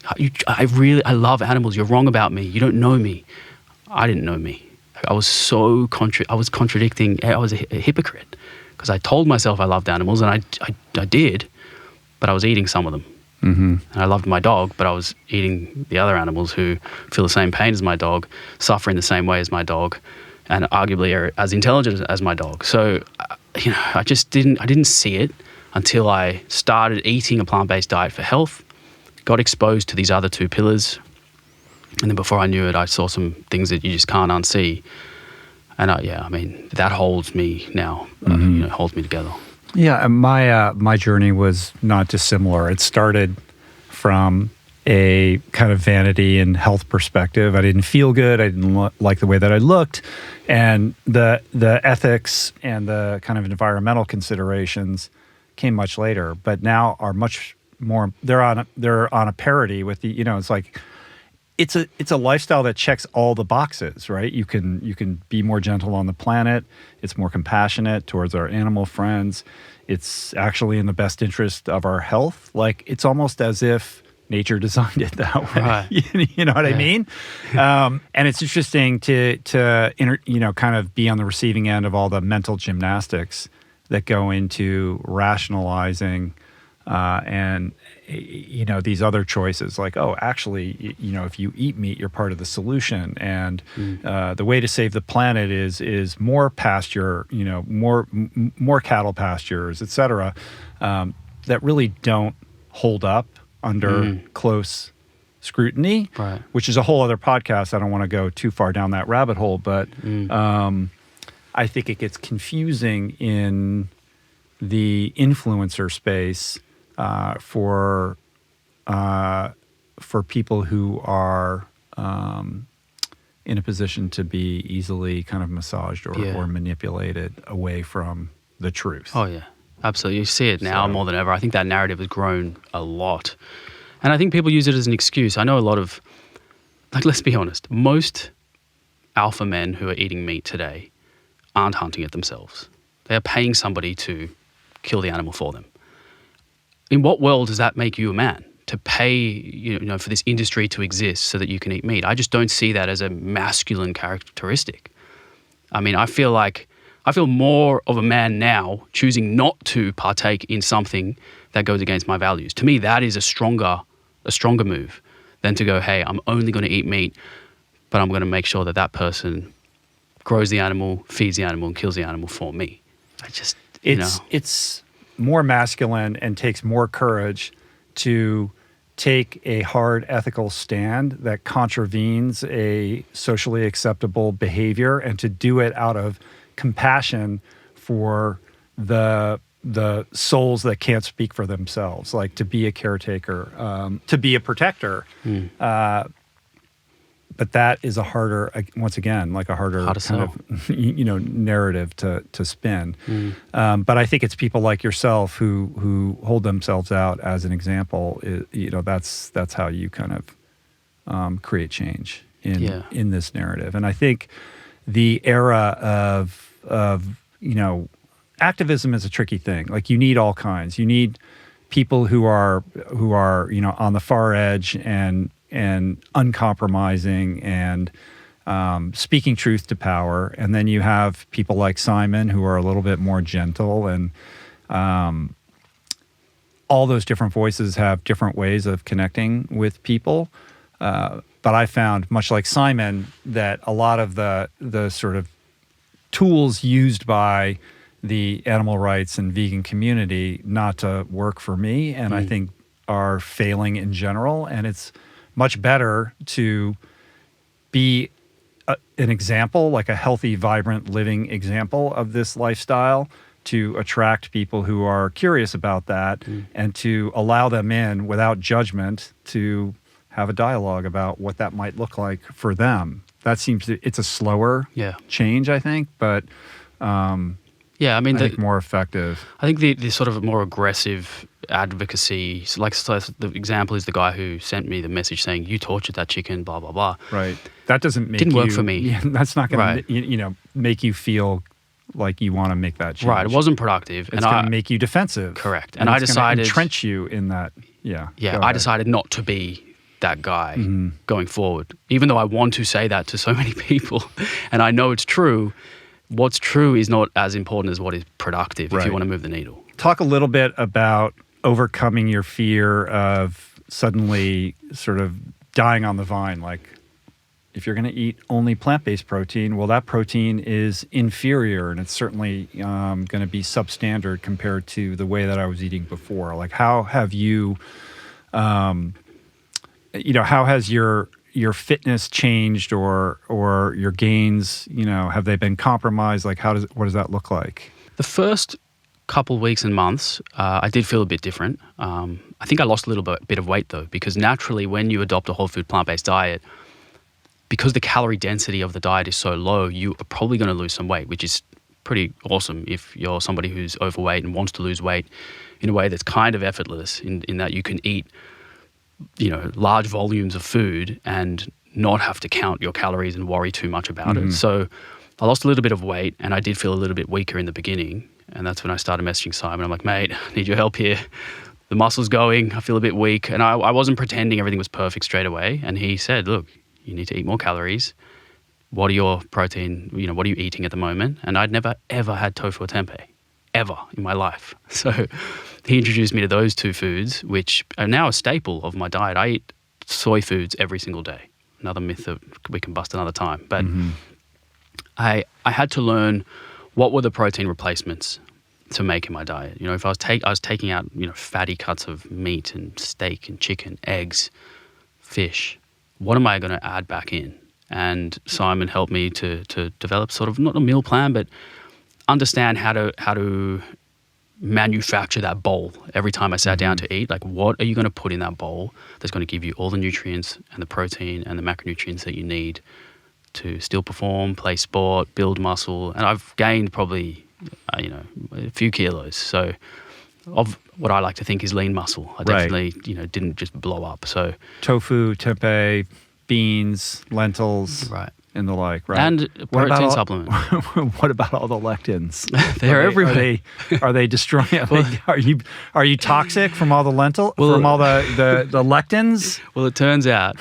I love animals. You're wrong about me. You don't know me. I didn't know me. I was I was contradicting. I was a hypocrite, because I told myself I loved animals, and I did, but I was eating some of them. Mm-hmm. And I loved my dog, but I was eating the other animals who feel the same pain as my dog, suffer in the same way as my dog, and arguably are as intelligent as my dog. So, I didn't see it until I started eating a plant-based diet for health, got exposed to these other two pillars, and then before I knew it, I saw some things that you just can't unsee. And that holds me now, holds me together. Yeah, and my journey was not dissimilar. It started from a kind of vanity and health perspective. I didn't feel good. I didn't like the way that I looked, and the ethics and the kind of environmental considerations came much later. But now are much more. They're on a parity with the. It's like it's a lifestyle that checks all the boxes, right? You can be more gentle on the planet. It's more compassionate towards our animal friends. It's actually in the best interest of our health. Like, it's almost as if nature designed it that way. Right. You know what I mean? And it's interesting to kind of be on the receiving end of all the mental gymnastics that go into rationalizing and these other choices, like, oh, actually, if you eat meat, you're part of the solution, and the way to save the planet is more pasture, more cattle pastures, et cetera, that really don't hold up under close scrutiny, right. Which is a whole other podcast. I don't want to go too far down that rabbit hole, but I think it gets confusing in the influencer space for people who are in a position to be easily kind of massaged or manipulated away from the truth. Oh, yeah. Absolutely. You see it now more than ever. I think that narrative has grown a lot. And I think people use it as an excuse. I know a lot of, let's be honest, most alpha men who are eating meat today aren't hunting it themselves. They are paying somebody to kill the animal for them. In what world does that make you a man? To pay, for this industry to exist so that you can eat meat? I just don't see that as a masculine characteristic. I mean, I feel more of a man now choosing not to partake in something that goes against my values. To me, that is a stronger move than to go, hey, I'm only going to eat meat, but I'm going to make sure that person grows the animal, feeds the animal, and kills the animal for me. It's more masculine and takes more courage to take a hard ethical stand that contravenes a socially acceptable behavior, and to do it out of compassion for the the souls that can't speak for themselves, like to be a caretaker, to be a protector. But that is a harder, once again, like a harder kind of, narrative to spin. But I think it's people like yourself who hold themselves out as an example. That's how you kind of create change in this narrative. And I think the era of activism is a tricky thing. Like, you need all kinds. You need people who are on the far edge and uncompromising and speaking truth to power. And then you have people like Simon who are a little bit more gentle, and all those different voices have different ways of connecting with people. But I found, much like Simon, that a lot of the sort of tools used by the animal rights and vegan community not to work for me, and I think are failing in general. And it's much better to be an example, like a healthy, vibrant, living example of this lifestyle, to attract people who are curious about that and to allow them in without judgment to have a dialogue about what that might look like for them. That seems it's a slower change, I think, but I think more effective. I think the sort of more aggressive advocacy, so the example is the guy who sent me the message saying, you tortured that chicken, blah, blah, blah. Right. That didn't work for me. Yeah, that's not going to make you feel like you want to make that change. Right. It wasn't productive. It's going to make you defensive. Correct. And I decided to entrench you in that. Yeah. Yeah. I decided not to be that guy going forward, even though I want to say that to so many people. And I know it's true. What's true is not as important as what is productive if you want to move the needle. Talk a little bit about overcoming your fear of suddenly sort of dying on the vine. Like, if you're going to eat only plant-based protein, well, that protein is inferior, and it's certainly going to be substandard compared to the way that I was eating before. Like, how have you, how has your fitness changed, or your gains, have they been compromised? Like, what does that look like? The first couple weeks and months, I did feel a bit different. I think I lost a little bit of weight though, because naturally when you adopt a whole food plant-based diet, because the calorie density of the diet is so low, you are probably going to lose some weight, which is pretty awesome if you're somebody who's overweight and wants to lose weight in a way that's kind of effortless in that you can eat, large volumes of food and not have to count your calories and worry too much about it. So I lost a little bit of weight, and I did feel a little bit weaker in the beginning. And that's when I started messaging Simon. I'm like, mate, I need your help here. The muscle's going. I feel a bit weak. And I wasn't pretending everything was perfect straight away. And he said, look, you need to eat more calories. What are your protein, what are you eating at the moment? And I'd never, ever had tofu or tempeh, ever in my life. So he introduced me to those two foods, which are now a staple of my diet. I eat soy foods every single day. Another myth that we can bust another time. But I had to learn what were the protein replacements to make in my diet. If I was taking out, fatty cuts of meat and steak and chicken, eggs, fish, what am I going to add back in? And Simon helped me to develop sort of not a meal plan, but understand how to manufacture that bowl every time I sat down to eat. Like, what are you going to put in that bowl that's going to give you all the nutrients and the protein and the macronutrients that you need to still perform, play sport, build muscle. And I've gained probably, a few kilos. So of what I like to think is lean muscle. I definitely, didn't just blow up. So tofu, tempeh, beans, lentils, and the like, right? And protein supplements. What about all the lectins? They're everywhere. Are they destroying? Are you toxic from all the from all the lectins? Well, it turns out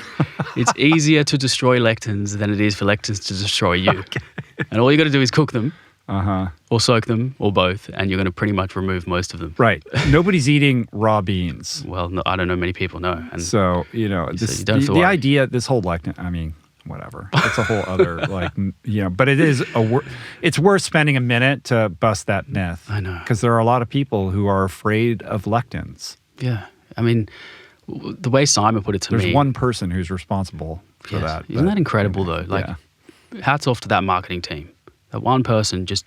it's easier to destroy lectins than it is for lectins to destroy you. Okay. And all you got to do is cook them. Or soak them, or both, and you're going to pretty much remove most of them. Right. Nobody's eating raw beans. Well, no, I don't know many people know. And so, the idea, this whole lectin, whatever. It's a whole other, but it is it's worth spending a minute to bust that myth. I know. Because there are a lot of people who are afraid of lectins. Yeah. The way Simon put it to me. There's one person who's responsible for that. Isn't that incredible, though? Hats off to that marketing team. That one person just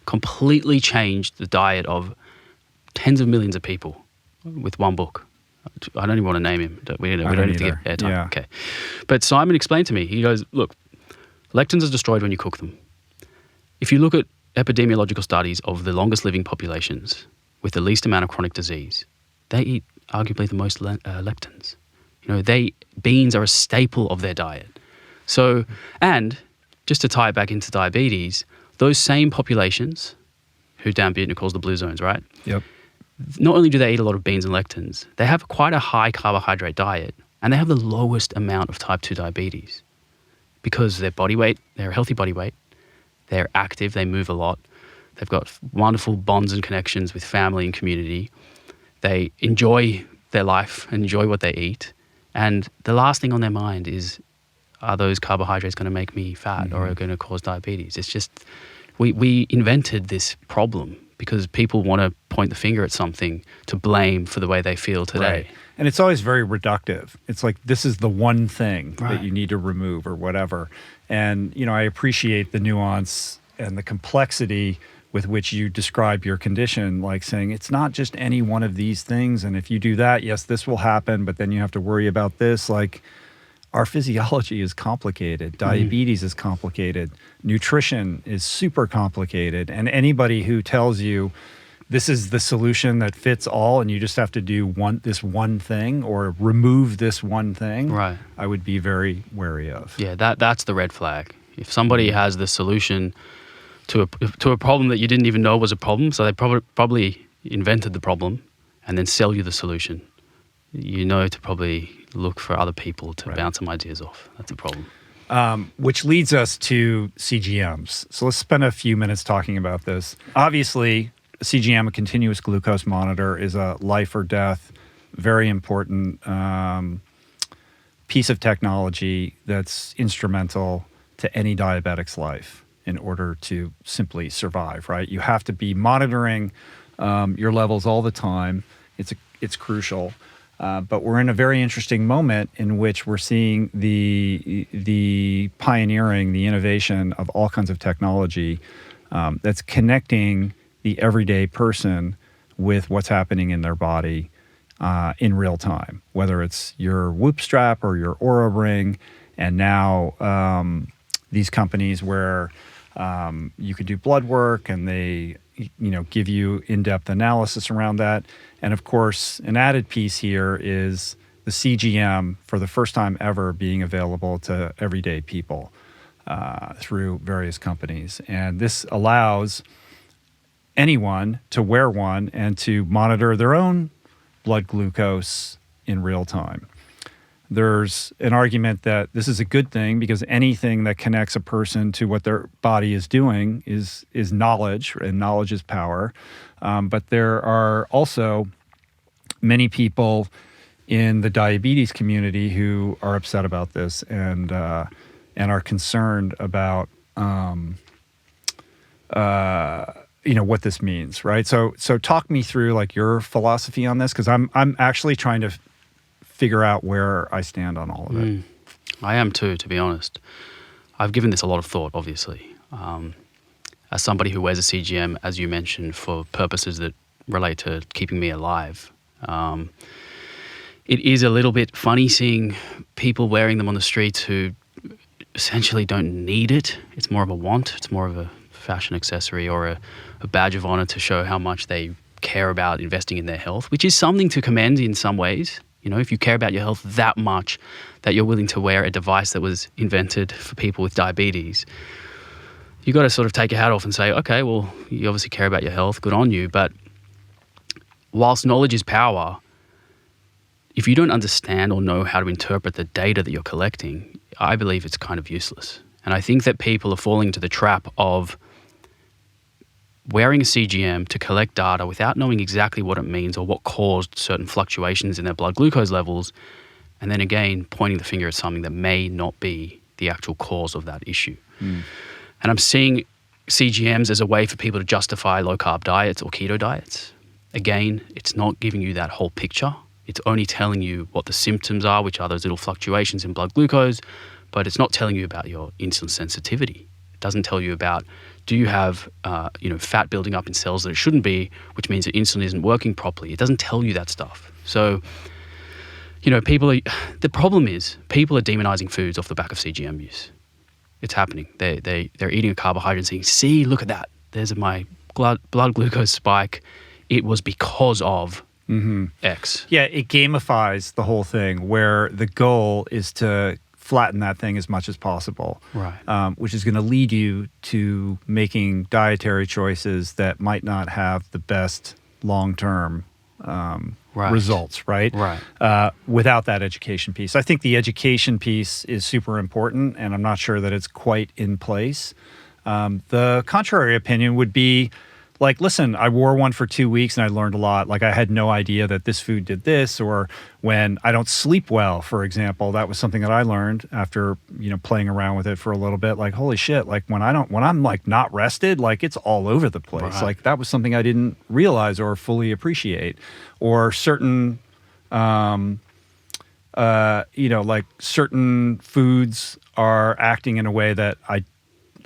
completely changed the diet of tens of millions of people with one book. I don't even want to name him. We don't need to get airtime. Yeah. Okay. But Simon explained to me, he goes, look, lectins are destroyed when you cook them. If you look at epidemiological studies of the longest living populations with the least amount of chronic disease, they eat arguably the most lectins. Beans are a staple of their diet. So, and just to tie it back into diabetes, those same populations who Dan Buettner calls the blue zones, right? Yep. Not only do they eat a lot of beans and lectins, they have quite a high carbohydrate diet, and they have the lowest amount of type 2 diabetes because their body weight, they're a healthy body weight, they're active, they move a lot, they've got wonderful bonds and connections with family and community, they enjoy their life and enjoy what they eat, and the last thing on their mind is, are those carbohydrates going to make me fat or are going to cause diabetes? It's just, we invented this problem because people want to point the finger at something to blame for the way they feel today. Right. And it's always very reductive. It's like, this is the one thing Right. that you need to remove or whatever. And, I appreciate the nuance and the complexity with which you describe your condition, like saying it's not just any one of these things. And if you do that, yes, this will happen, but then you have to worry about this. Like, our physiology is complicated. Diabetes is complicated. Nutrition is super complicated. And anybody who tells you this is the solution that fits all and you just have to do this one thing or remove this one thing, Right. I would be very wary of. Yeah, that's the red flag. If somebody has the solution to a problem that you didn't even know was a problem, so they probably invented the problem and then sell you the solution, to probably look for other people to bounce some ideas off. That's a problem. Which leads us to CGMs. So let's spend a few minutes talking about this. Obviously, a CGM, a continuous glucose monitor, is a life or death, very important piece of technology that's instrumental to any diabetic's life in order to simply survive, right? You have to be monitoring your levels all the time. It's crucial. But we're in a very interesting moment in which we're seeing the pioneering, the innovation of all kinds of technology that's connecting the everyday person with what's happening in their body in real time, whether it's your Whoop strap or your Oura Ring, and now these companies where you could do blood work and they give you in-depth analysis around that. And of course, an added piece here is the CGM for the first time ever being available to everyday people through various companies. And this allows anyone to wear one and to monitor their own blood glucose in real time. There's an argument that this is a good thing because anything that connects a person to what their body is doing is knowledge, and knowledge is power. But there are also many people in the diabetes community who are upset about this and are concerned about what this means, right? So talk me through like your philosophy on this, because I'm actually trying to figure out where I stand on all of it. I am too, to be honest. I've given this a lot of thought, obviously. As somebody who wears a CGM, as you mentioned, for purposes that relate to keeping me alive, it is a little bit funny seeing people wearing them on the streets who essentially don't need it. It's more of a want. It's more of a fashion accessory or a badge of honor to show how much they care about investing in their health, which is something to commend in some ways. If you care about your health that much that you're willing to wear a device that was invented for people with diabetes, you got to sort of take your hat off and say, okay, well, you obviously care about your health, good on you. But whilst knowledge is power, if you don't understand or know how to interpret the data that you're collecting, I believe it's kind of useless. And I think that people are falling into the trap of wearing a CGM to collect data without knowing exactly what it means or what caused certain fluctuations in their blood glucose levels, and then again pointing the finger at something that may not be the actual cause of that issue. And I'm seeing CGMs as a way for people to justify low-carb diets or keto diets. Again, it's not giving you that whole picture. It's only telling you what the symptoms are, which are those little fluctuations in blood glucose, but it's not telling you about your insulin sensitivity. It doesn't tell you about, do you have fat building up in cells that it shouldn't be, which means that insulin isn't working properly. It doesn't tell you that stuff. So, the problem is people are demonizing foods off the back of CGM use. It's happening. They're eating a carbohydrate and saying, see, look at that. There's my blood glucose spike. It was because of X. Yeah, it gamifies the whole thing where the goal is to flatten that thing as much as possible, right? Which is going to lead you to making dietary choices that might not have the best long-term results, right? Right. Without that education piece. I think the education piece is super important, and I'm not sure that it's quite in place. The contrary opinion would be, like, listen, I wore one for 2 weeks and I learned a lot. Like, I had no idea that this food did this. Or when I don't sleep well, for example, that was something that I learned after, playing around with it for a little bit. Like, holy shit, like when I'm like not rested, like it's all over the place. Right. Like that was something I didn't realize or fully appreciate. Or certain, like certain foods are acting in a way that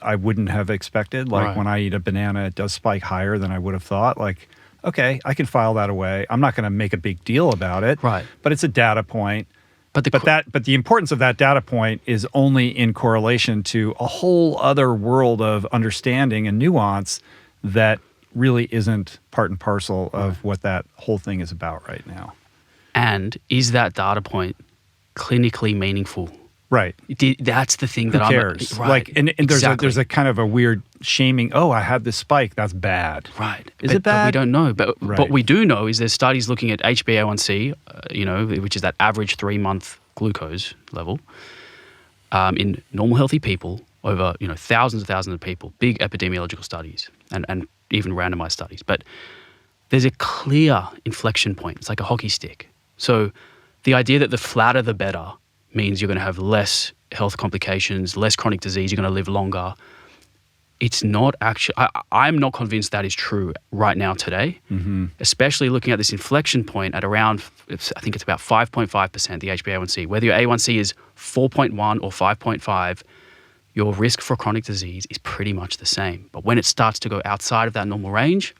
I wouldn't have expected. Like right. when I eat a banana, it does spike higher than I would have thought. Like, okay, I can file that away. I'm not going to make a big deal about it. Right. But it's a data point. But the importance of that data point is only in correlation to a whole other world of understanding and nuance that really isn't part and parcel of what that whole thing is about right now. And is that data point clinically meaningful? Right. That's the thing Who that cares? Right. Like, and exactly. there's a kind of a weird shaming. Oh, I had this spike. That's bad. Right. Is it bad? But we don't know. But right. what we do know is there's studies looking at HbA1c, which is that average 3-month glucose level, in normal healthy people over thousands and thousands of people. Big epidemiological studies and even randomized studies. But there's a clear inflection point. It's like a hockey stick. So the idea that the flatter the better means you're going to have less health complications, less chronic disease, you're going to live longer. It's not actually, I'm not convinced that is true right now today, especially looking at this inflection point at around, I think it's about 5.5%, the HbA1c. Whether your A1c is 4.1 or 5.5, your risk for chronic disease is pretty much the same. But when it starts to go outside of that normal range,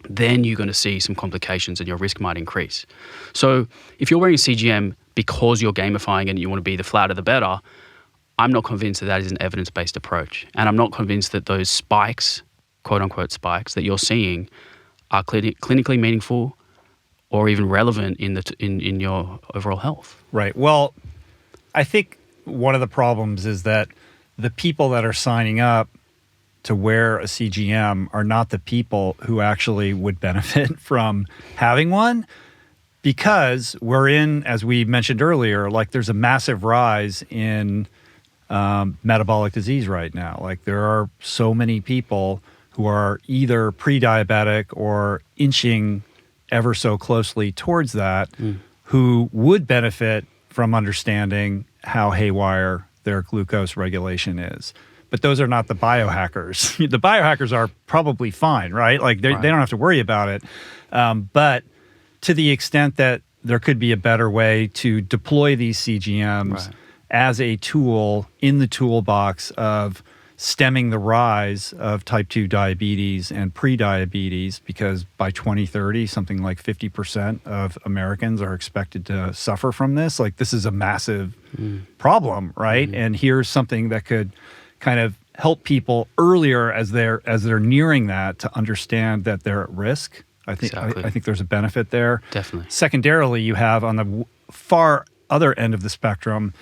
then you're going to see some complications and your risk might increase. So if you're wearing a CGM because you're gamifying and you want to be the flatter the better, I'm not convinced that is an evidence-based approach. And I'm not convinced that those spikes, quote-unquote spikes, that you're seeing are clinically meaningful or even relevant in your overall health. Right. Well, I think one of the problems is that the people that are signing up to wear a CGM are not the people who actually would benefit from having one, because we're in, as we mentioned earlier, like there's a massive rise in metabolic disease right now. Like there are so many people who are either pre-diabetic or inching ever so closely towards that, who would benefit from understanding how haywire their glucose regulation is. But those are not the biohackers. The biohackers are probably fine, right? Like they don't have to worry about it. But to the extent that there could be a better way to deploy these CGMs as a tool in the toolbox of stemming the rise of type 2 diabetes and prediabetes, because by 2030, something like 50% of Americans are expected to suffer from this. Like this is a massive problem, right? And here's something that could kind of help people earlier as they're nearing that to understand that they're at risk. I think I think there's a benefit there. Definitely. Secondarily, you have on the far other end of the spectrum,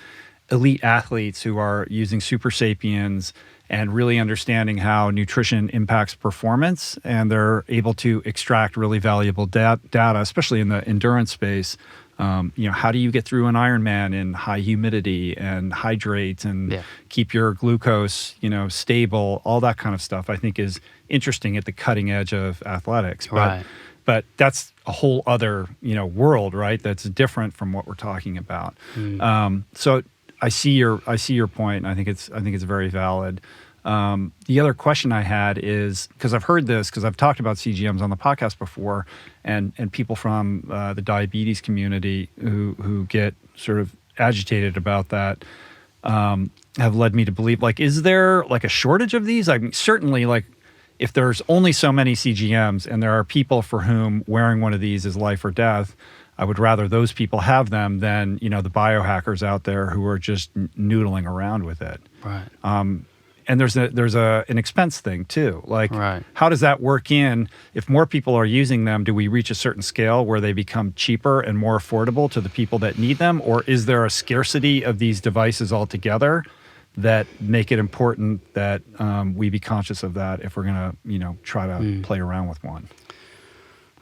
elite athletes who are using Super Sapiens and really understanding how nutrition impacts performance, and they're able to extract really valuable data, especially in the endurance space. How do you get through an Ironman in high humidity and hydrate and keep your glucose, stable? All that kind of stuff I think is interesting at the cutting edge of athletics. But that's a whole other, world, right? That's different from what we're talking about. So I see your point, and I think it's very valid. The other question I had is, because I've heard this, because I've talked about CGMs on the podcast before, and people from the diabetes community who get sort of agitated about that. have led me to believe, like, is there like a shortage of these? I mean, certainly, like, if there's only so many CGMs and there are people for whom wearing one of these is life or death, I would rather those people have them than, the biohackers out there who are just noodling around with it. Right. And there's an expense thing too. Like, Right. how does that work in? If more people are using them, do we reach a certain scale where they become cheaper and more affordable to the people that need them? Or is there a scarcity of these devices altogether that make it important that we be conscious of that if we're going to, try to play around with one?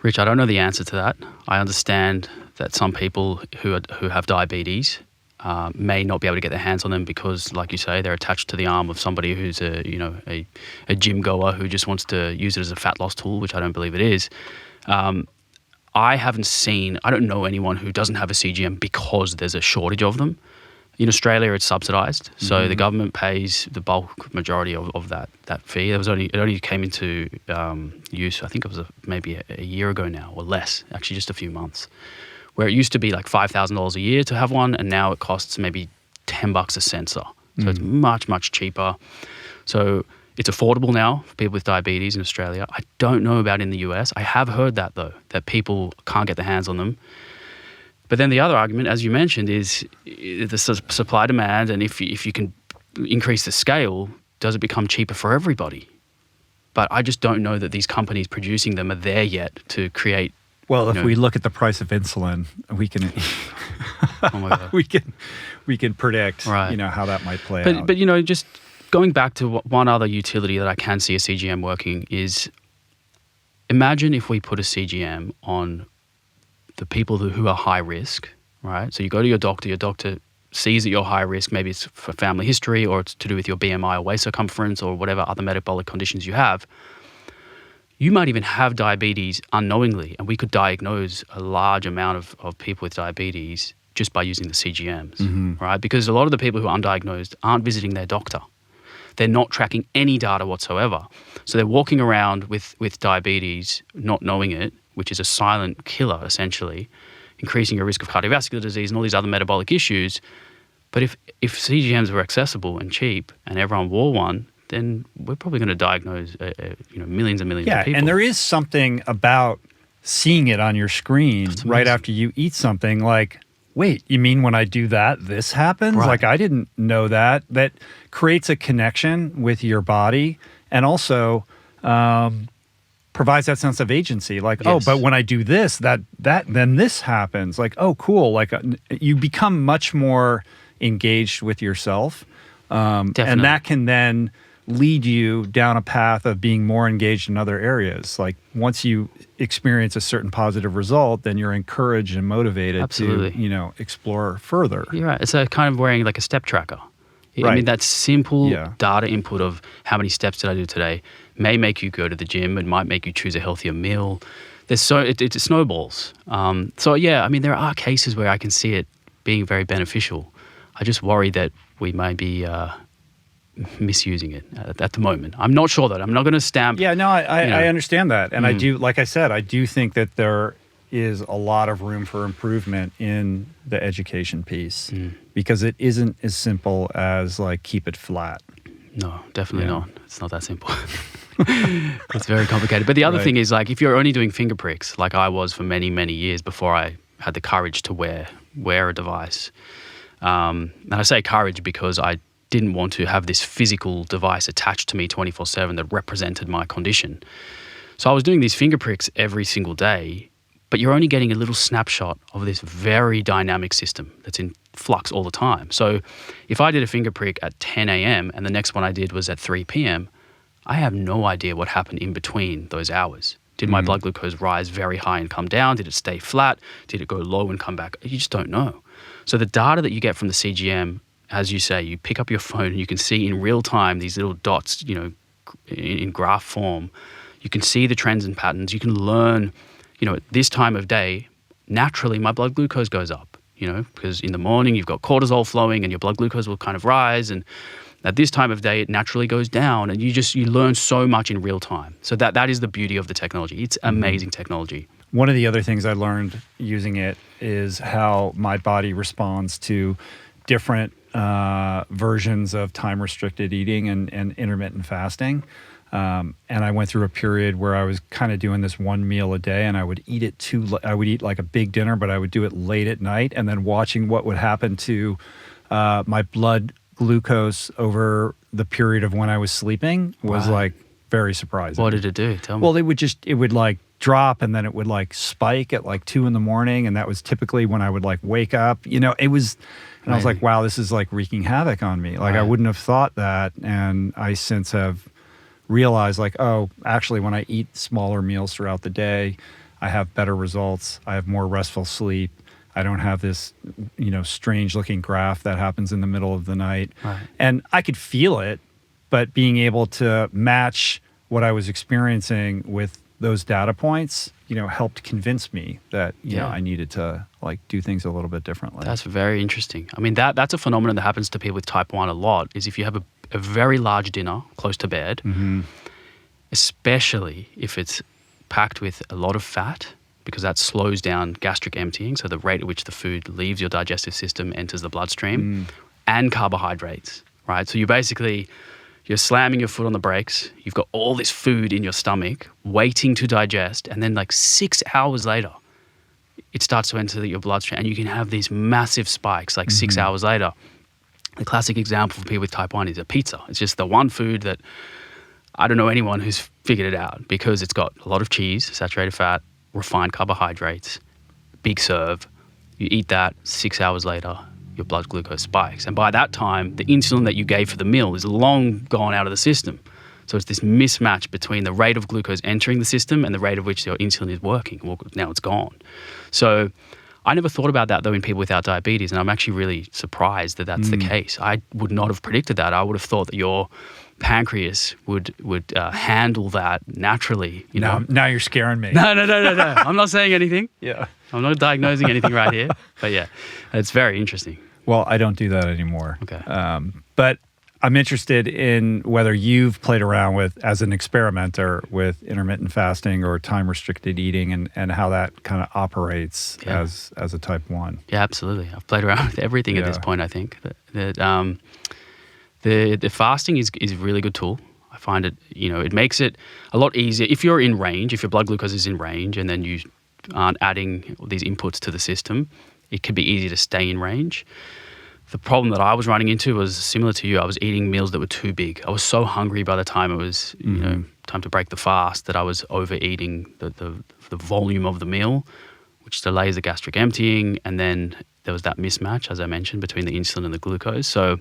Rich, I don't know the answer to that. I understand that some people who have diabetes may not be able to get their hands on them because, like you say, they're attached to the arm of somebody who's a gym goer who just wants to use it as a fat loss tool, which I don't believe it is. I don't know anyone who doesn't have a CGM because there's a shortage of them. In Australia, it's subsidised, so the government pays the bulk majority of that fee. It only came into use, I think it was maybe a year ago now, or less, actually just a few months, where it used to be like $5,000 a year to have one, and now it costs maybe $10 a sensor. So it's much, much cheaper. So it's affordable now for people with diabetes in Australia. I don't know about in the US. I have heard that, though, that people can't get their hands on them. But then the other argument, as you mentioned, is the supply demand, and if you can increase the scale, does it become cheaper for everybody? But I just don't know that these companies producing them are there yet to create. Well, if we look at the price of insulin, we can oh my God. we can predict right. How that might play out. But just going back to one other utility that I can see a CGM working is, imagine if we put a CGM on the people who are high risk, right? So you go to your doctor sees that you're high risk, maybe it's for family history or it's to do with your BMI or waist circumference or whatever other metabolic conditions you have. You might even have diabetes unknowingly, and we could diagnose a large amount of people with diabetes just by using the CGMs, right? Because a lot of the people who are undiagnosed aren't visiting their doctor. They're not tracking any data whatsoever. So they're walking around with diabetes, not knowing it, which is a silent killer, essentially, increasing your risk of cardiovascular disease and all these other metabolic issues. But if CGMs were accessible and cheap and everyone wore one, then we're probably going to diagnose millions and millions of people. Yeah, and there is something about seeing it on your screen right after you eat something like, wait, you mean when I do that, this happens? Right. Like, I didn't know that. That creates a connection with your body and also provides that sense of agency. Like, yes. Oh, but when I do this, then this happens. Like, oh, cool. Like, you become much more engaged with yourself. And that can then lead you down a path of being more engaged in other areas. Like, once you experience a certain positive result, then you're encouraged and motivated to, explore further. You're right. It's a kind of wearing like a step tracker. Right. I mean, that simple data input of how many steps did I do today may make you go to the gym. It might make you choose a healthier meal. It snowballs. There are cases where I can see it being very beneficial. I just worry that we may be misusing it at the moment. I'm not sure that. I'm not going to stamp. Yeah, no, I understand that. And I do, like I said, I do think that there is a lot of room for improvement in the education piece because it isn't as simple as like keep it flat. No, definitely not. It's not that simple. It's very complicated. But the other thing is, like, if you're only doing finger pricks, like I was for many, many years before I had the courage to wear a device. And I say courage because I didn't want to have this physical device attached to me 24/7 that represented my condition. So I was doing these finger pricks every single day, but you're only getting a little snapshot of this very dynamic system that's in flux all the time. So if I did a finger prick at 10 a.m. and the next one I did was at 3 p.m., I have no idea what happened in between those hours. Did my blood glucose rise very high and come down? Did it stay flat? Did it go low and come back? You just don't know. So the data that you get from the CGM, as you say, you pick up your phone and you can see in real time these little dots, in graph form. You can see the trends and patterns. You can learn, at this time of day, naturally my blood glucose goes up, because in the morning you've got cortisol flowing and your blood glucose will kind of rise. And at this time of day, it naturally goes down. And you learn so much in real time. So that is the beauty of the technology. It's amazing technology. One of the other things I learned using it is how my body responds to different versions of time-restricted eating and intermittent fasting. And I went through a period where I was kind of doing this one meal a day, and I would eat it I would eat like a big dinner, but I would do it late at night, and then watching what would happen to my blood glucose over the period of when I was sleeping was like very surprising. What did it do? Tell me. Well, it would like drop, and then it would like spike at like 2 a.m, and that was typically when I would like wake up. It was, and I was like, wow, this is like wreaking havoc on me. Like I wouldn't have thought that, and I since have realized like, oh, actually when I eat smaller meals throughout the day, I have better results. I have more restful sleep. I don't have this, strange looking graph that happens in the middle of the night. Right. And I could feel it, but being able to match what I was experiencing with those data points, helped convince me that, I needed to like do things a little bit differently. That's very interesting. I mean, that's a phenomenon that happens to people with type 1 a lot, is if you have a very large dinner close to bed, especially if it's packed with a lot of fat, because that slows down gastric emptying, so the rate at which the food leaves your digestive system, enters the bloodstream, and carbohydrates, right? So you're slamming your foot on the brakes, you've got all this food in your stomach waiting to digest, and then like 6 hours later, it starts to enter your bloodstream, and you can have these massive spikes like 6 hours later. The classic example for people with type 1 is a pizza. It's just the one food that I don't know anyone who's figured it out, because it's got a lot of cheese, saturated fat, refined carbohydrates, big serve. You eat that, 6 hours later, your blood glucose spikes. And by that time, the insulin that you gave for the meal is long gone out of the system. So it's this mismatch between the rate of glucose entering the system and the rate at which your insulin is working. Well, now it's gone. So I never thought about that, though, in people without diabetes, and I'm actually really surprised that that's the case. I would not have predicted that. I would have thought that your pancreas would handle that naturally. Now you're scaring me. No. I'm not saying anything. Yeah. I'm not diagnosing anything right here. But yeah, it's very interesting. Well, I don't do that anymore. Okay. But I'm interested in whether you've played around with, as an experimenter, with intermittent fasting or time-restricted eating, and how that kind of operates as a type 1. Yeah, absolutely. I've played around with everything at this point, I think. The fasting is a really good tool. I find it, it makes it a lot easier. If you're in range, if your blood glucose is in range, and then you aren't adding these inputs to the system, it can be easy to stay in range. The problem that I was running into was similar to you. I was eating meals that were too big. I was so hungry by the time it was, time to break the fast, that I was overeating the volume of the meal, which delays the gastric emptying. And then there was that mismatch, as I mentioned, between the insulin and the glucose. So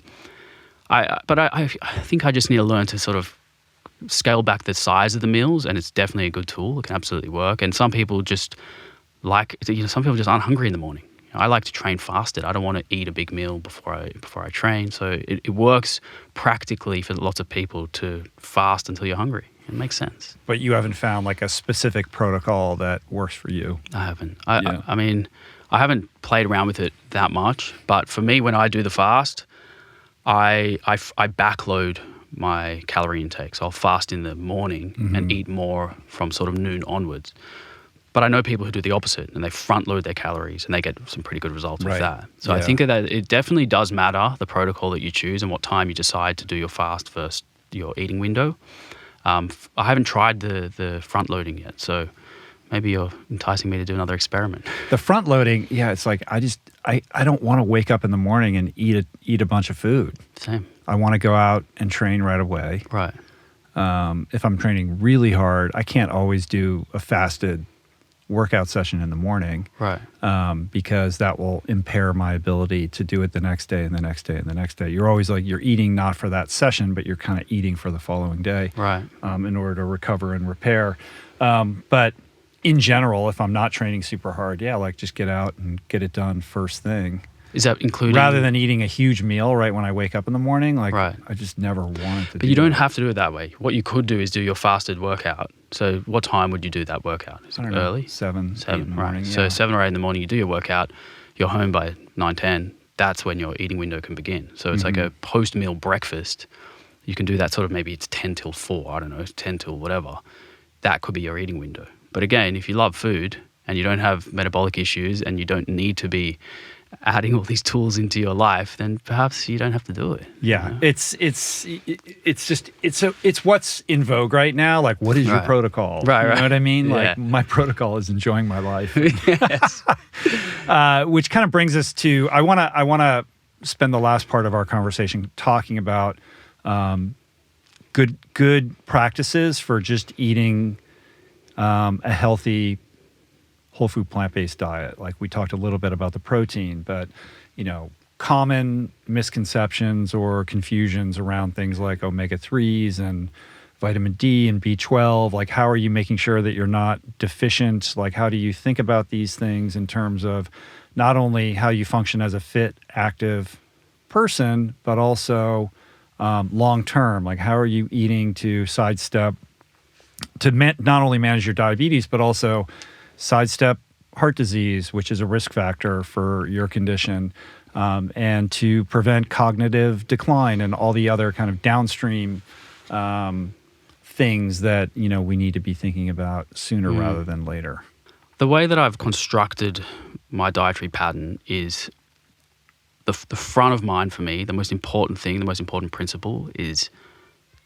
I think I just need to learn to sort of scale back the size of the meals, and it's definitely a good tool. It can absolutely work. And some people just some people just aren't hungry in the morning. I like to train fasted. I don't want to eat a big meal before I train. So it works practically for lots of people to fast until you're hungry. It makes sense. But you haven't found like a specific protocol that works for you? I haven't. I mean, I haven't played around with it that much. But for me, when I do the fast, I backload my calorie intake. So I'll fast in the morning and eat more from sort of noon onwards. But I know people who do the opposite, and they front load their calories, and they get some pretty good results with that. So I think that it definitely does matter, the protocol that you choose and what time you decide to do your fast versus your eating window. I haven't tried the front loading yet, so maybe you're enticing me to do another experiment. The front loading, it's like I don't want to wake up in the morning and eat a bunch of food. Same. I want to go out and train right away. Right. If I'm training really hard, I can't always do a fasted workout session in the morning, right? Because that will impair my ability to do it the next day and the next day and the next day. You're always like, you're eating not for that session, but you're kind of eating for the following day, right? In order to recover and repair. But in general, if I'm not training super hard, like just get out and get it done first thing. Is that including... Rather than eating a huge meal right when I wake up in the morning, like right. I just never wanted to do that. But you don't have to do it that way. What you could do is do your fasted workout. So what time would you do that workout? Is it early? 7, 8 in the morning. So 7 or 8 in the morning, you do your workout, you're home by 9, 10. That's when your eating window can begin. So it's like a post-meal breakfast. You can do that sort of, maybe it's 10 till 4, I don't know, 10 till whatever. That could be your eating window. But again, if you love food and you don't have metabolic issues and you don't need to be adding all these tools into your life, then perhaps you don't have to do it. Yeah, you know? it's what's in vogue right now. Like, what is your protocol? Right, You know what I mean? Yeah. Like, my protocol is enjoying my life. Yes. Which kind of brings us to I want to spend the last part of our conversation talking about good practices for just eating a healthy whole food plant-based diet. Like, we talked a little bit about the protein, but common misconceptions or confusions around things like omega-3s and vitamin D and B12. Like, how are you making sure that you're not deficient? Like, how do you think about these things in terms of not only how you function as a fit, active person, but also long-term? Like, how are you eating to sidestep, to not only manage your diabetes, but also sidestep heart disease, which is a risk factor for your condition, and to prevent cognitive decline and all the other kind of downstream things that we need to be thinking about sooner rather than later. The way that I've constructed my dietary pattern is the front of mind for me. The most important thing, the most important principle is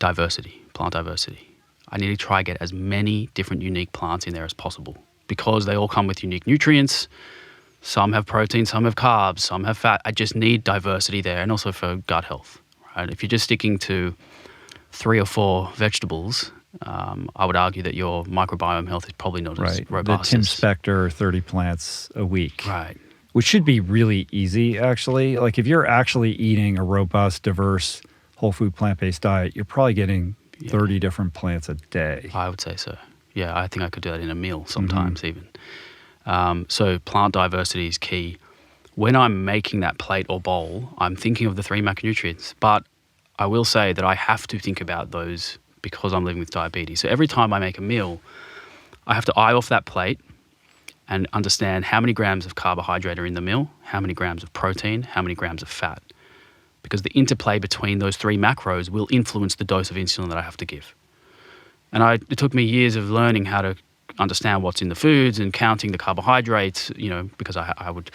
diversity, plant diversity. I need to try to get as many different unique plants in there as possible, because they all come with unique nutrients. Some have protein, some have carbs, some have fat. I just need diversity there, and also for gut health, right? If you're just sticking to 3 or 4 vegetables, I would argue that your microbiome health is probably not as robust. The Tim Spector 30 plants a week. Right. Which should be really easy, actually. Like, if you're actually eating a robust, diverse, whole food plant-based diet, you're probably getting 30 different plants a day. I would say so. Yeah, I think I could do that in a meal sometimes even. So plant diversity is key. When I'm making that plate or bowl, I'm thinking of the 3 macronutrients. But I will say that I have to think about those because I'm living with diabetes. So every time I make a meal, I have to eye off that plate and understand how many grams of carbohydrate are in the meal, how many grams of protein, how many grams of fat. Because the interplay between those 3 macros will influence the dose of insulin that I have to give. And it took me years of learning how to understand what's in the foods and counting the carbohydrates, because I would,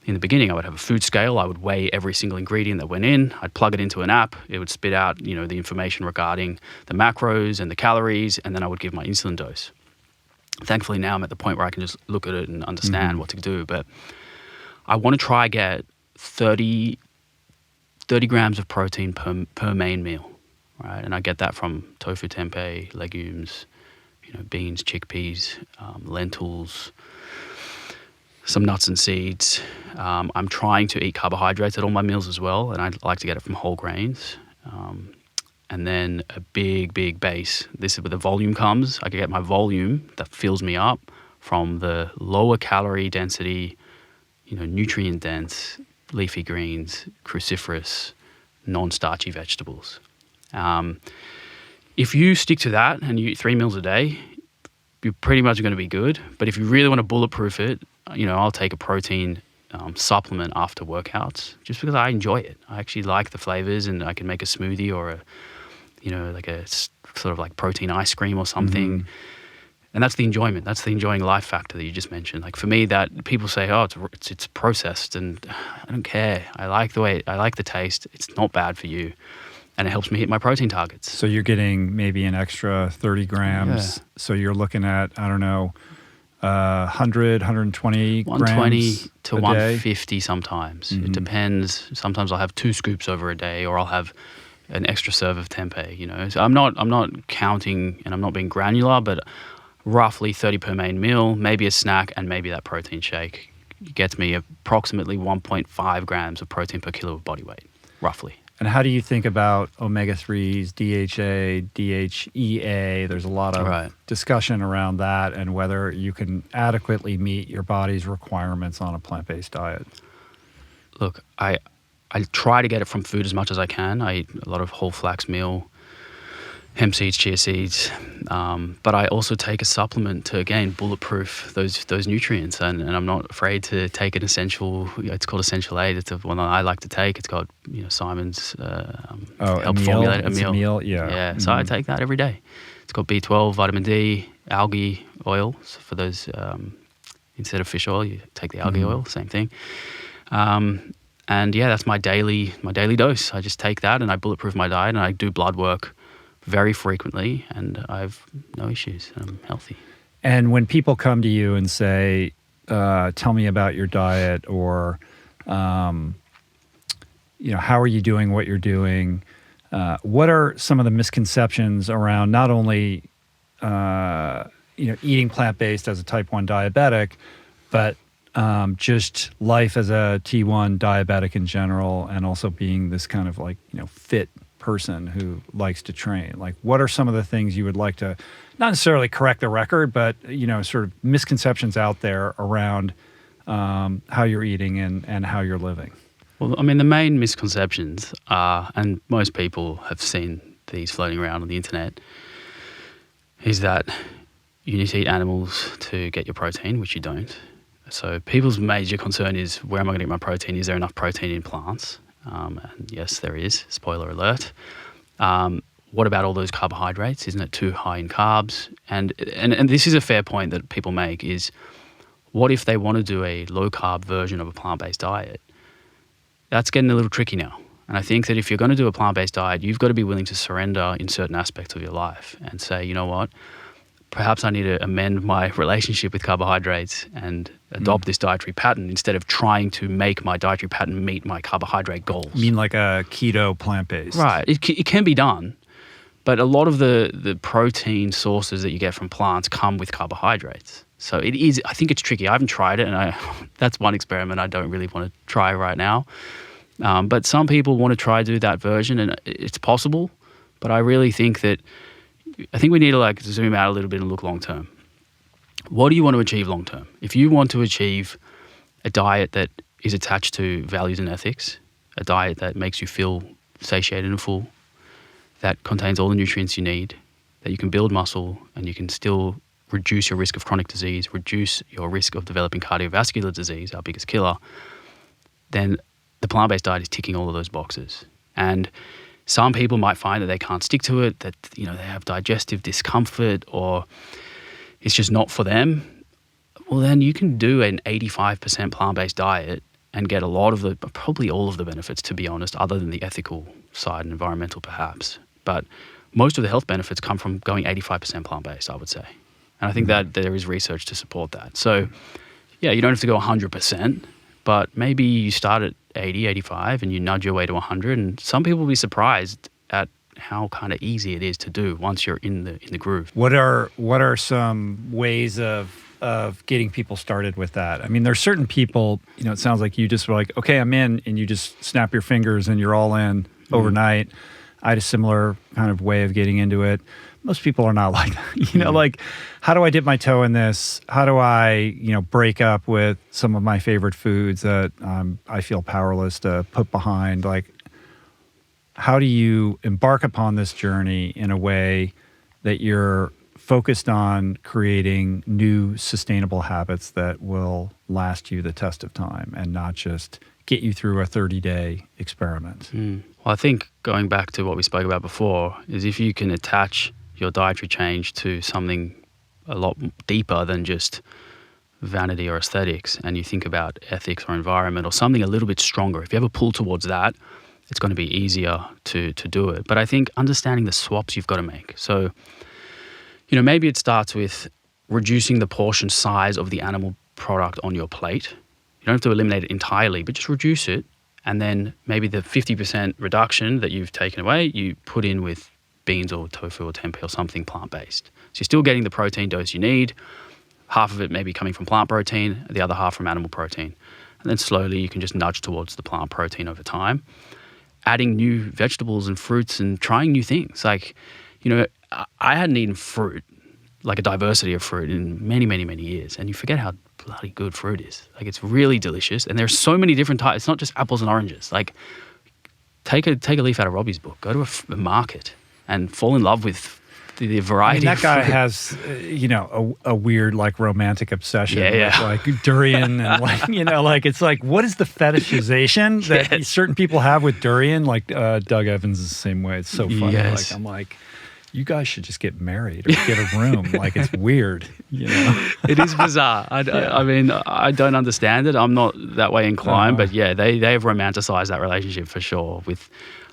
in the beginning, I would have a food scale. I would weigh every single ingredient that went in. I'd plug it into an app. It would spit out, the information regarding the macros and the calories, and then I would give my insulin dose. Thankfully, now I'm at the point where I can just look at it and understand what to do. But I want to try get 30 grams of protein per main meal, right? And I get that from tofu, tempeh, legumes, beans, chickpeas, lentils, some nuts and seeds. I'm trying to eat carbohydrates at all my meals as well, and I like to get it from whole grains. And then a big base. This is where the volume comes. I can get my volume that fills me up from the lower calorie density, nutrient dense leafy greens, cruciferous, non-starchy vegetables. If you stick to that and you eat 3 meals a day, you're pretty much going to be good. But if you really want to bulletproof it, I'll take a protein supplement after workouts just because I enjoy it. I actually like the flavors, and I can make a smoothie or like a sort of like protein ice cream or something. And that's the enjoyment. That's the enjoying life factor that you just mentioned. Like, for me, that people say, oh, it's processed, and I don't care. I like the taste. It's not bad for you, and it helps me hit my protein targets. So you're getting maybe an extra 30 grams. Yeah. So you're looking at, I don't know, 100, 120 grams 120 to a 150 day? sometimes. It depends. Sometimes I'll have 2 scoops over a day, or I'll have an extra serve of tempeh. So I'm not counting, and I'm not being granular, but roughly 30 per main meal, maybe a snack, and maybe that protein shake gets me approximately 1.5 grams of protein per kilo of body weight, roughly. And how do you think about omega-3s, DHA, DHEA? There's a lot of discussion around that, and whether you can adequately meet your body's requirements on a plant-based diet. Look, I try to get it from food as much as I can. I eat a lot of whole flax meal, hemp seeds, chia seeds, but I also take a supplement to, again, bulletproof those nutrients, and I'm not afraid to take an essential. It's called Essential 8. It's the one that I like to take. It's got Simon's help formulate a meal. Yeah. So I take that every day. It's got B12, vitamin D, algae oil. So for those, instead of fish oil, you take the algae oil. Same thing. And yeah, that's my daily dose. I just take that and I bulletproof my diet, and I do blood work very frequently, and I have no issues. I'm healthy. And when people come to you and say, tell me about your diet, or, how are you doing what you're doing? What are some of the misconceptions around not only, eating plant-based as a type 1 diabetic, but just life as a T1 diabetic in general, and also being this kind of fit person who likes to train? Like, what are some of the things you would like to, not necessarily correct the record, but, sort of misconceptions out there around how you're eating and how you're living? Well, I mean, the main misconceptions are, and most people have seen these floating around on the internet, is that you need to eat animals to get your protein, which you don't. So people's major concern is, where am I going to get my protein? Is there enough protein in plants? And yes, there is. Spoiler alert. What about all those carbohydrates? Isn't it too high in carbs? And this is a fair point that people make, is what if they want to do a low-carb version of a plant-based diet? That's getting a little tricky now. And I think that if you're going to do a plant-based diet, you've got to be willing to surrender in certain aspects of your life and say, you know what, perhaps I need to amend my relationship with carbohydrates and adopt this dietary pattern instead of trying to make my dietary pattern meet my carbohydrate goals. You mean like a keto plant-based? Right. It can be done, but a lot of the protein sources that you get from plants come with carbohydrates. So it is, I think it's tricky. I haven't tried it, and that's one experiment I don't really want to try right now. But some people want to try to do that version, and it's possible. But I really think that, I think we need to zoom out a little bit and look long term. What do you want to achieve long term? If you want to achieve a diet that is attached to values and ethics, a diet that makes you feel satiated and full, that contains all the nutrients you need, that you can build muscle and you can still reduce your risk of chronic disease, reduce your risk of developing cardiovascular disease, our biggest killer, then the plant-based diet is ticking all of those boxes. And some people might find that they can't stick to it, that they have digestive discomfort, or it's just not for them. Well, then you can do an 85% plant-based diet and get a lot of probably all of the benefits, to be honest, other than the ethical side and environmental perhaps. But most of the health benefits come from going 85% plant-based, I would say. And I think that there is research to support that. So, yeah, you don't have to go 100%, but maybe you start at 80, 85, and you nudge your way to 100. And some people will be surprised at how kind of easy it is to do once you're in the groove. What are some ways of getting people started with that? I mean, there's certain people, it sounds like you just were like, okay, I'm in, and you just snap your fingers and you're all in overnight. I had a similar kind of way of getting into it. Most people are not like that. Like, how do I dip my toe in this? How do I, break up with some of my favorite foods that I feel powerless to put behind? Like, how do you embark upon this journey in a way that you're focused on creating new sustainable habits that will last you the test of time and not just get you through a 30-day experiment? Well, I think going back to what we spoke about before is if you can attach your dietary change to something a lot deeper than just vanity or aesthetics, and you think about ethics or environment or something a little bit stronger, if you have a pull towards that, it's going to be easier to do it. But I think understanding the swaps you've got to make. So, maybe it starts with reducing the portion size of the animal product on your plate. You don't have to eliminate it entirely, but just reduce it. And then maybe the 50% reduction that you've taken away, you put in with beans or tofu or tempeh or something plant-based. So you're still getting the protein dose you need, half of it maybe coming from plant protein, the other half from animal protein. And then slowly you can just nudge towards the plant protein over time, adding new vegetables and fruits and trying new things. Like, I hadn't eaten fruit, like a diversity of fruit, in many, many, many years. And you forget how bloody good fruit is. Like, it's really delicious. And there's so many different types. It's not just apples and oranges. Like, take a leaf out of Robbie's book. Go to a market and fall in love with the variety. That guy has, a weird romantic obsession with durian and it's like, what is the fetishization that certain people have with durian? Like Doug Evans is the same way. It's so funny. Yes. I'm like, you guys should just get married or get a room. Like, it's weird, you know? It is bizarre. I mean, I don't understand it. I'm not that way inclined, but yeah, they have romanticized that relationship for sure.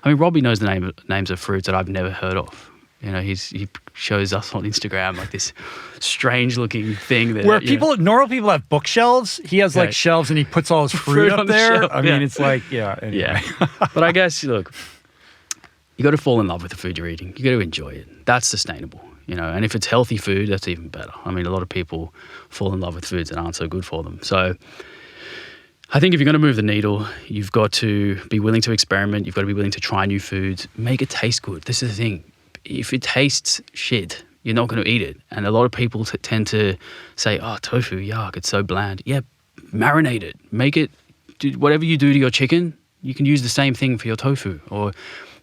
Robbie knows the names of fruits that I've never heard of. You know, he shows us on Instagram like this strange looking thing that where normal people have bookshelves. He has like shelves and he puts all his fruit up there. Shelf, I mean, it's like, anyway. Yeah. But I guess, look, you got to fall in love with the food you're eating. You got to enjoy it. That's sustainable, you know. And if it's healthy food, that's even better. I mean, a lot of people fall in love with foods that aren't so good for them. So I think if you're going to move the needle, you've got to be willing to experiment. You've got to be willing to try new foods. Make it taste good. This is the thing. If it tastes shit, you're not going to eat it. And a lot of people tend to say, oh, tofu, yuck, it's so bland. Yeah, marinate it. Make it, whatever you do to your chicken, you can use the same thing for your tofu. Or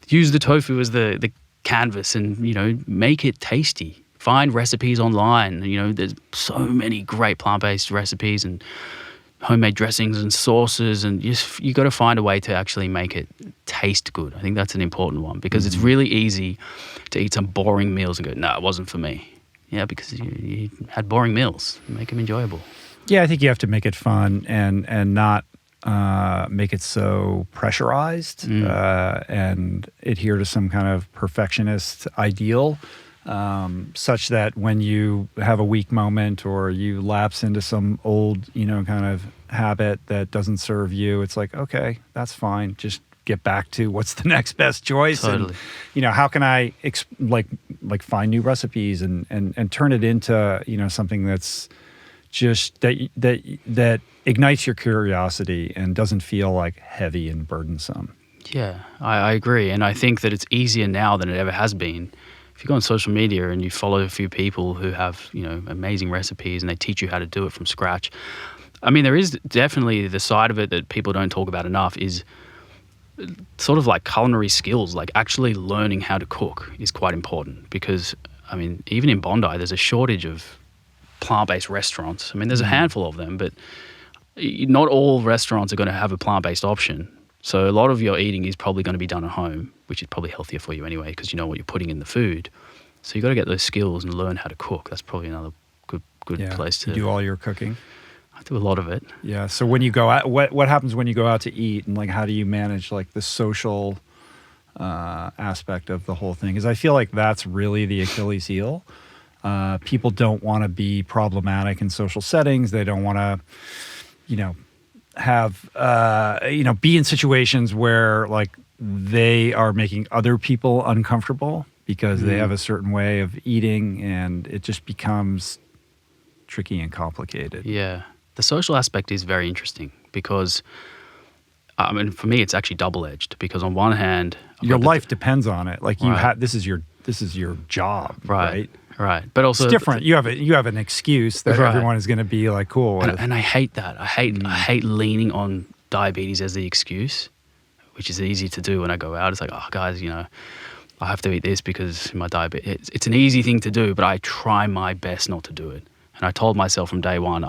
use the tofu as the canvas and, you know, make it tasty. Find recipes online. You know, there's so many great plant-based recipes and homemade dressings and sauces, and you got to find a way to actually make it taste good. I think that's an important one, because it's really easy to eat some boring meals and go, no, it wasn't for me. Yeah, because you had boring meals. Make them enjoyable. Yeah, I think you have to make it fun and not make it so pressurized and adhere to some kind of perfectionist ideal. Such that when you have a weak moment or you lapse into some old, you know, kind of habit that doesn't serve you, it's like, okay, that's fine. Just get back to what's the next best choice. Totally. And, you know, how can I find new recipes and turn it into, you know, something that's just that ignites your curiosity and doesn't feel like heavy and burdensome. Yeah, I agree. And I think that it's easier now than it ever has been. If you go on social media and you follow a few people who have, you know, amazing recipes and they teach you how to do it from scratch. I mean, there is definitely the side of it that people don't talk about enough is sort of like culinary skills, like actually learning how to cook is quite important, because, I mean, even in Bondi, there's a shortage of plant-based restaurants. I mean, there's a handful of them, but not all restaurants are going to have a plant-based option. So a lot of your eating is probably going to be done at home, which is probably healthier for you anyway, because you know what you're putting in the food. So you got to get those skills and learn how to cook. That's probably another good place to do all your cooking. I do a lot of it. Yeah. So when you go out, what happens when you go out to eat, and like how do you manage like the social aspect of the whole thing? Because I feel like that's really the Achilles heel. People don't want to be problematic in social settings. They don't want to, you know, have be in situations where like they are making other people uncomfortable because they have a certain way of eating, and it just becomes tricky and complicated. Yeah. The social aspect is very interesting because, I mean, for me, it's actually double-edged, because on one hand, your life depends on it. Like you have, this is your job, right? Right. But also it's different. You have an excuse that everyone is going to be like cool with. And I hate that. I hate leaning on diabetes as the excuse, which is easy to do when I go out. It's like, oh, guys, you know, I have to eat this because my diabetes. It's an easy thing to do, but I try my best not to do it. And I told myself from day one,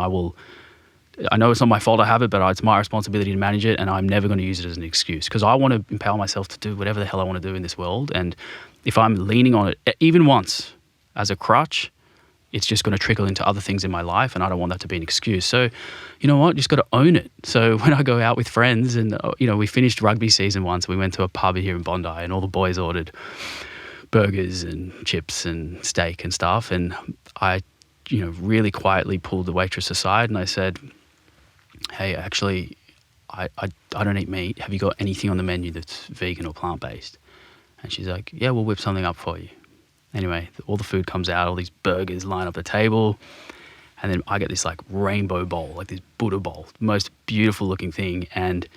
I know it's not my fault I have it, but it's my responsibility to manage it, and I'm never going to use it as an excuse, because I want to empower myself to do whatever the hell I want to do in this world. And if I'm leaning on it, even once, as a crutch, it's just going to trickle into other things in my life, and I don't want that to be an excuse. So, you know what? Just got to own it. So when I go out with friends, and you know, we finished rugby season once, we went to a pub here in Bondi, and all the boys ordered burgers and chips and steak and stuff, and I, you know, really quietly pulled the waitress aside and I said, "Hey, actually, I don't eat meat. Have you got anything on the menu that's vegan or plant-based?" And she's like, "Yeah, we'll whip something up for you." Anyway, all the food comes out, all these burgers line up the table, and then I get this like rainbow bowl, like this Buddha bowl, the most beautiful looking thing, and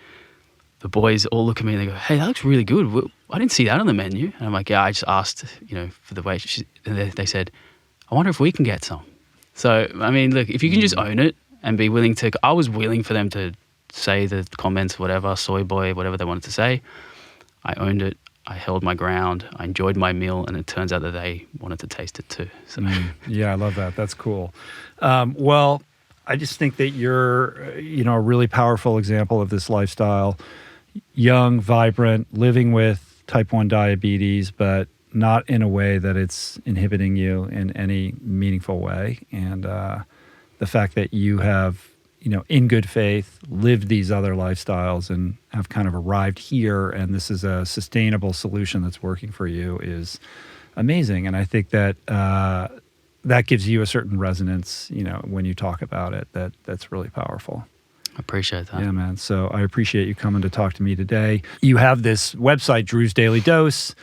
the boys all look at me and they go, "Hey, that looks really good. I didn't see that on the menu." And I'm like, "Yeah, I just asked, you know, for the waitress." And they said, "I wonder if we can get some." So, I mean, look, if you can just own it and be willing to, I was willing for them to say the comments, whatever, soy boy, whatever they wanted to say. I owned it. I held my ground. I enjoyed my meal, and it turns out that they wanted to taste it too. So. Yeah, I love that. That's cool. Well, I just think that you're, you know, a really powerful example of this lifestyle. Young, vibrant, living with type 1 diabetes, but not in a way that it's inhibiting you in any meaningful way. And the fact that you have, in good faith, lived these other lifestyles and have kind of arrived here, and this is a sustainable solution that's working for you is amazing. And I think that that gives you a certain resonance, when you talk about it, that's really powerful. I appreciate that. Yeah, man. So I appreciate you coming to talk to me today. You have this website, Drew's Daily Dose.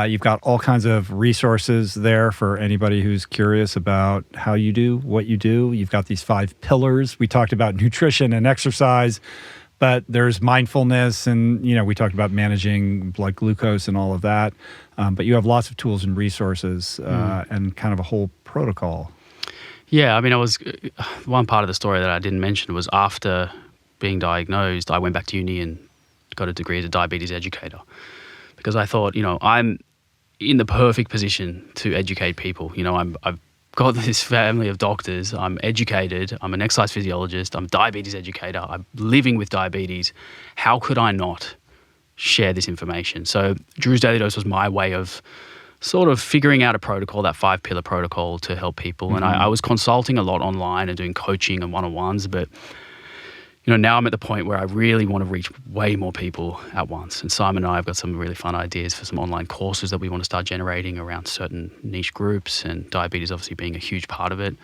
You've got all kinds of resources there for anybody who's curious about how you do what you do. You've got these 5 pillars. We talked about nutrition and exercise, but there's mindfulness, and we talked about managing blood glucose and all of that. But you have lots of tools and resources and kind of a whole protocol. Yeah, I mean, one part of the story that I didn't mention was after being diagnosed, I went back to uni and got a degree as a diabetes educator, because I thought, I'm in the perfect position to educate people. I've got this family of doctors. I'm educated. I'm an exercise physiologist. I'm a diabetes educator. I'm living with diabetes. How could I not share this information? So Drew's Daily Dose was my way of sort of figuring out a protocol, that 5-pillar protocol to help people. And I was consulting a lot online and doing coaching and one-on-ones, but now I'm at the point where I really want to reach way more people at once. And Simon and I have got some really fun ideas for some online courses that we want to start generating around certain niche groups, and diabetes obviously being a huge part of it.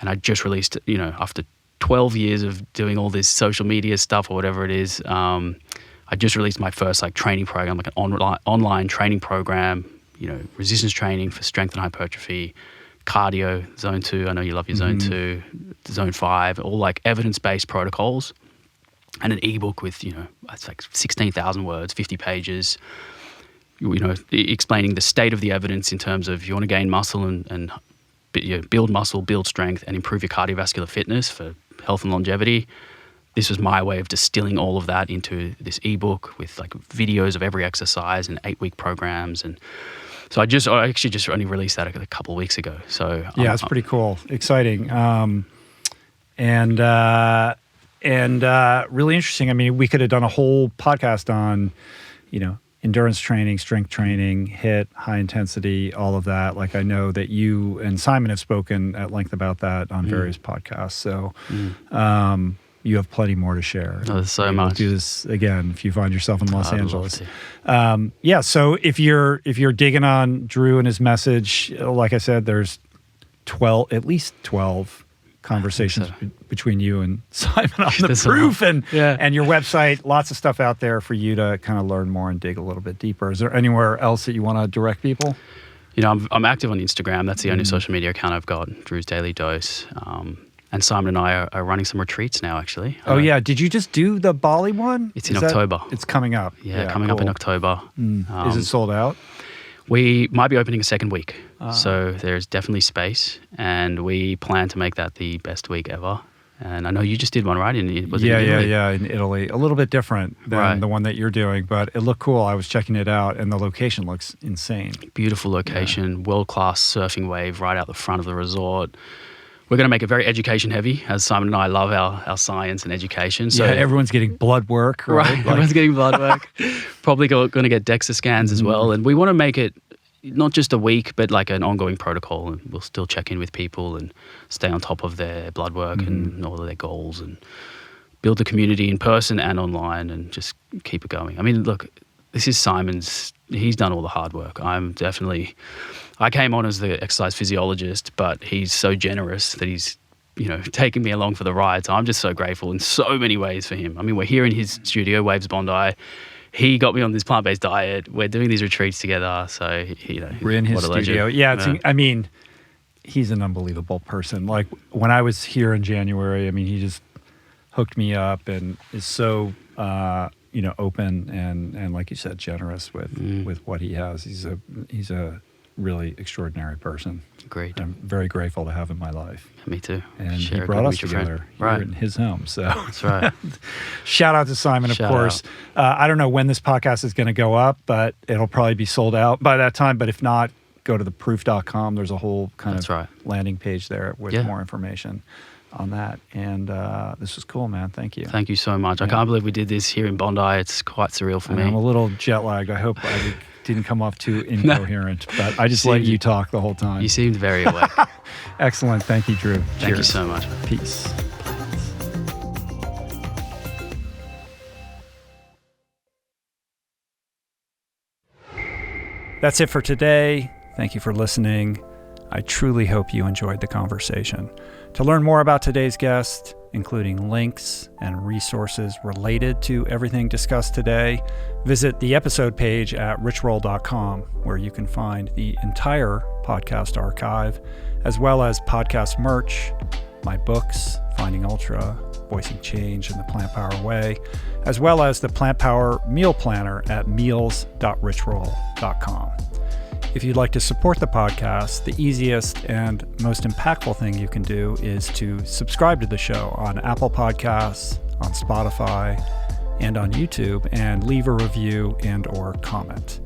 And I just released, after 12 years of doing all this social media stuff or whatever it is, I just released my first training program, like an online training program, resistance training for strength and hypertrophy, cardio, zone 2. I know you love your zone 2, zone 5, all evidence-based protocols, and an ebook with, it's 16,000 words, 50 pages, explaining the state of the evidence in terms of you want to gain muscle and build muscle, build strength, and improve your cardiovascular fitness for health and longevity. This was my way of distilling all of that into this ebook with videos of every exercise and 8-week programs. And so I actually just only released that a couple of weeks ago. So yeah, it's pretty cool, exciting, and really interesting. I mean, we could have done a whole podcast on, endurance training, strength training, HIIT, high intensity, all of that. I know that you and Simon have spoken at length about that on various podcasts. So you have plenty more to share. Oh, there's so much. We'll do this again if you find yourself in Los Angeles. So if you're digging on Drew and his message, like I said, there's at least 12 conversations between you and Simon on the proof and your website. Lots of stuff out there for you to kind of learn more and dig a little bit deeper. Is there anywhere else that you want to direct people? I'm active on Instagram. That's the only social media account I've got, Drew's Daily Dose. And Simon and I are running some retreats now, actually. Oh, yeah. Did you just do the Bali one? It's in October. It's coming up. Yeah, coming up in October. Is it sold out? We might be opening a second week. So there's definitely space. And we plan to make that the best week ever. And I know you just did one, right? In Italy? Yeah, in Italy. A little bit different than the one that you're doing, but it looked cool. I was checking it out, and the location looks insane. Beautiful location, world-class surfing wave right out the front of the resort. We're going to make it very education heavy, as Simon and I love our science and education. So everyone's getting blood work, right? Everyone's getting blood work. Probably going to get DEXA scans as well. And we want to make it not just a week, but an ongoing protocol. And we'll still check in with people and stay on top of their blood work and all of their goals, and build the community in person and online, and just keep it going. I mean, look, this is Simon's. He's done all the hard work. I came on as the exercise physiologist, but he's so generous that he's, taking me along for the ride. So I'm just so grateful in so many ways for him. I mean, we're here in his studio, Waves Bondi. He got me on this plant-based diet. We're doing these retreats together. So, we're in his studio. Legend. Yeah, I mean, he's an unbelievable person. When I was here in January, he just hooked me up and is so, open and like you said, generous with what he has. He's a really extraordinary person. Agreed. I'm very grateful to have in my life. Me too. And he brought us together here in his home. So that's right. Shout out to Simon, of course. I don't know when this podcast is going to go up, but it'll probably be sold out by that time. But if not, go to theproof.com. There's a whole kind of landing page there with more information on that. And this was cool, man. Thank you. Thank you so much. I can't believe we did this here in Bondi. It's quite surreal for me. I'm a little jet lagged. I hope I didn't come off too incoherent, but I just let you talk the whole time. You seemed very awake. Excellent. Thank you, Drew. Thank you so much. Peace. That's it for today. Thank you for listening. I truly hope you enjoyed the conversation. To learn more about today's guest, including links and resources related to everything discussed today, visit the episode page at richroll.com, where you can find the entire podcast archive, as well as podcast merch, my books, Finding Ultra, Voicing Change in the Plant Power Way, as well as the Plant Power Meal Planner at meals.richroll.com. If you'd like to support the podcast, the easiest and most impactful thing you can do is to subscribe to the show on Apple Podcasts, on Spotify, and on YouTube, and leave a review and or comment.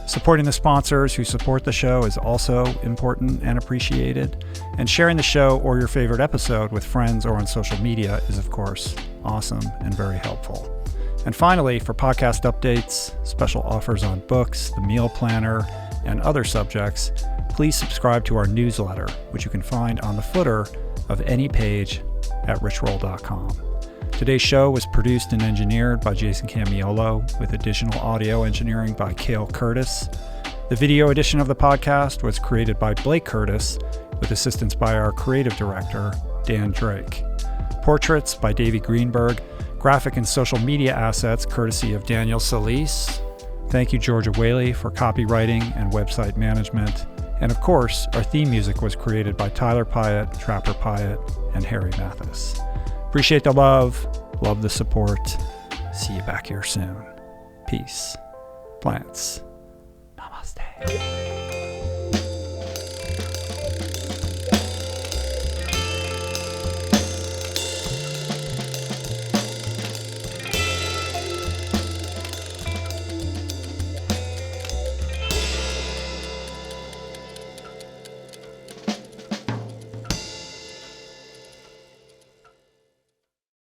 Supporting the sponsors who support the show is also important and appreciated, and sharing the show or your favorite episode with friends or on social media is, of course, awesome and very helpful. And finally, for podcast updates, special offers on books, the meal planner, and other subjects, please subscribe to our newsletter, which you can find on the footer of any page at richroll.com. Today's show was produced and engineered by Jason Camiolo, with additional audio engineering by Cale Curtis. The video edition of the podcast was created by Blake Curtis, with assistance by our creative director, Dan Drake. Portraits by Davey Greenberg. Graphic and social media assets courtesy of Daniel Solis. Thank you, Georgia Whaley, for copywriting and website management. And of course, our theme music was created by Tyler Pyatt, Trapper Pyatt, and Harry Mathis. Appreciate the love the support. See you back here soon. Peace. Plants. Namaste.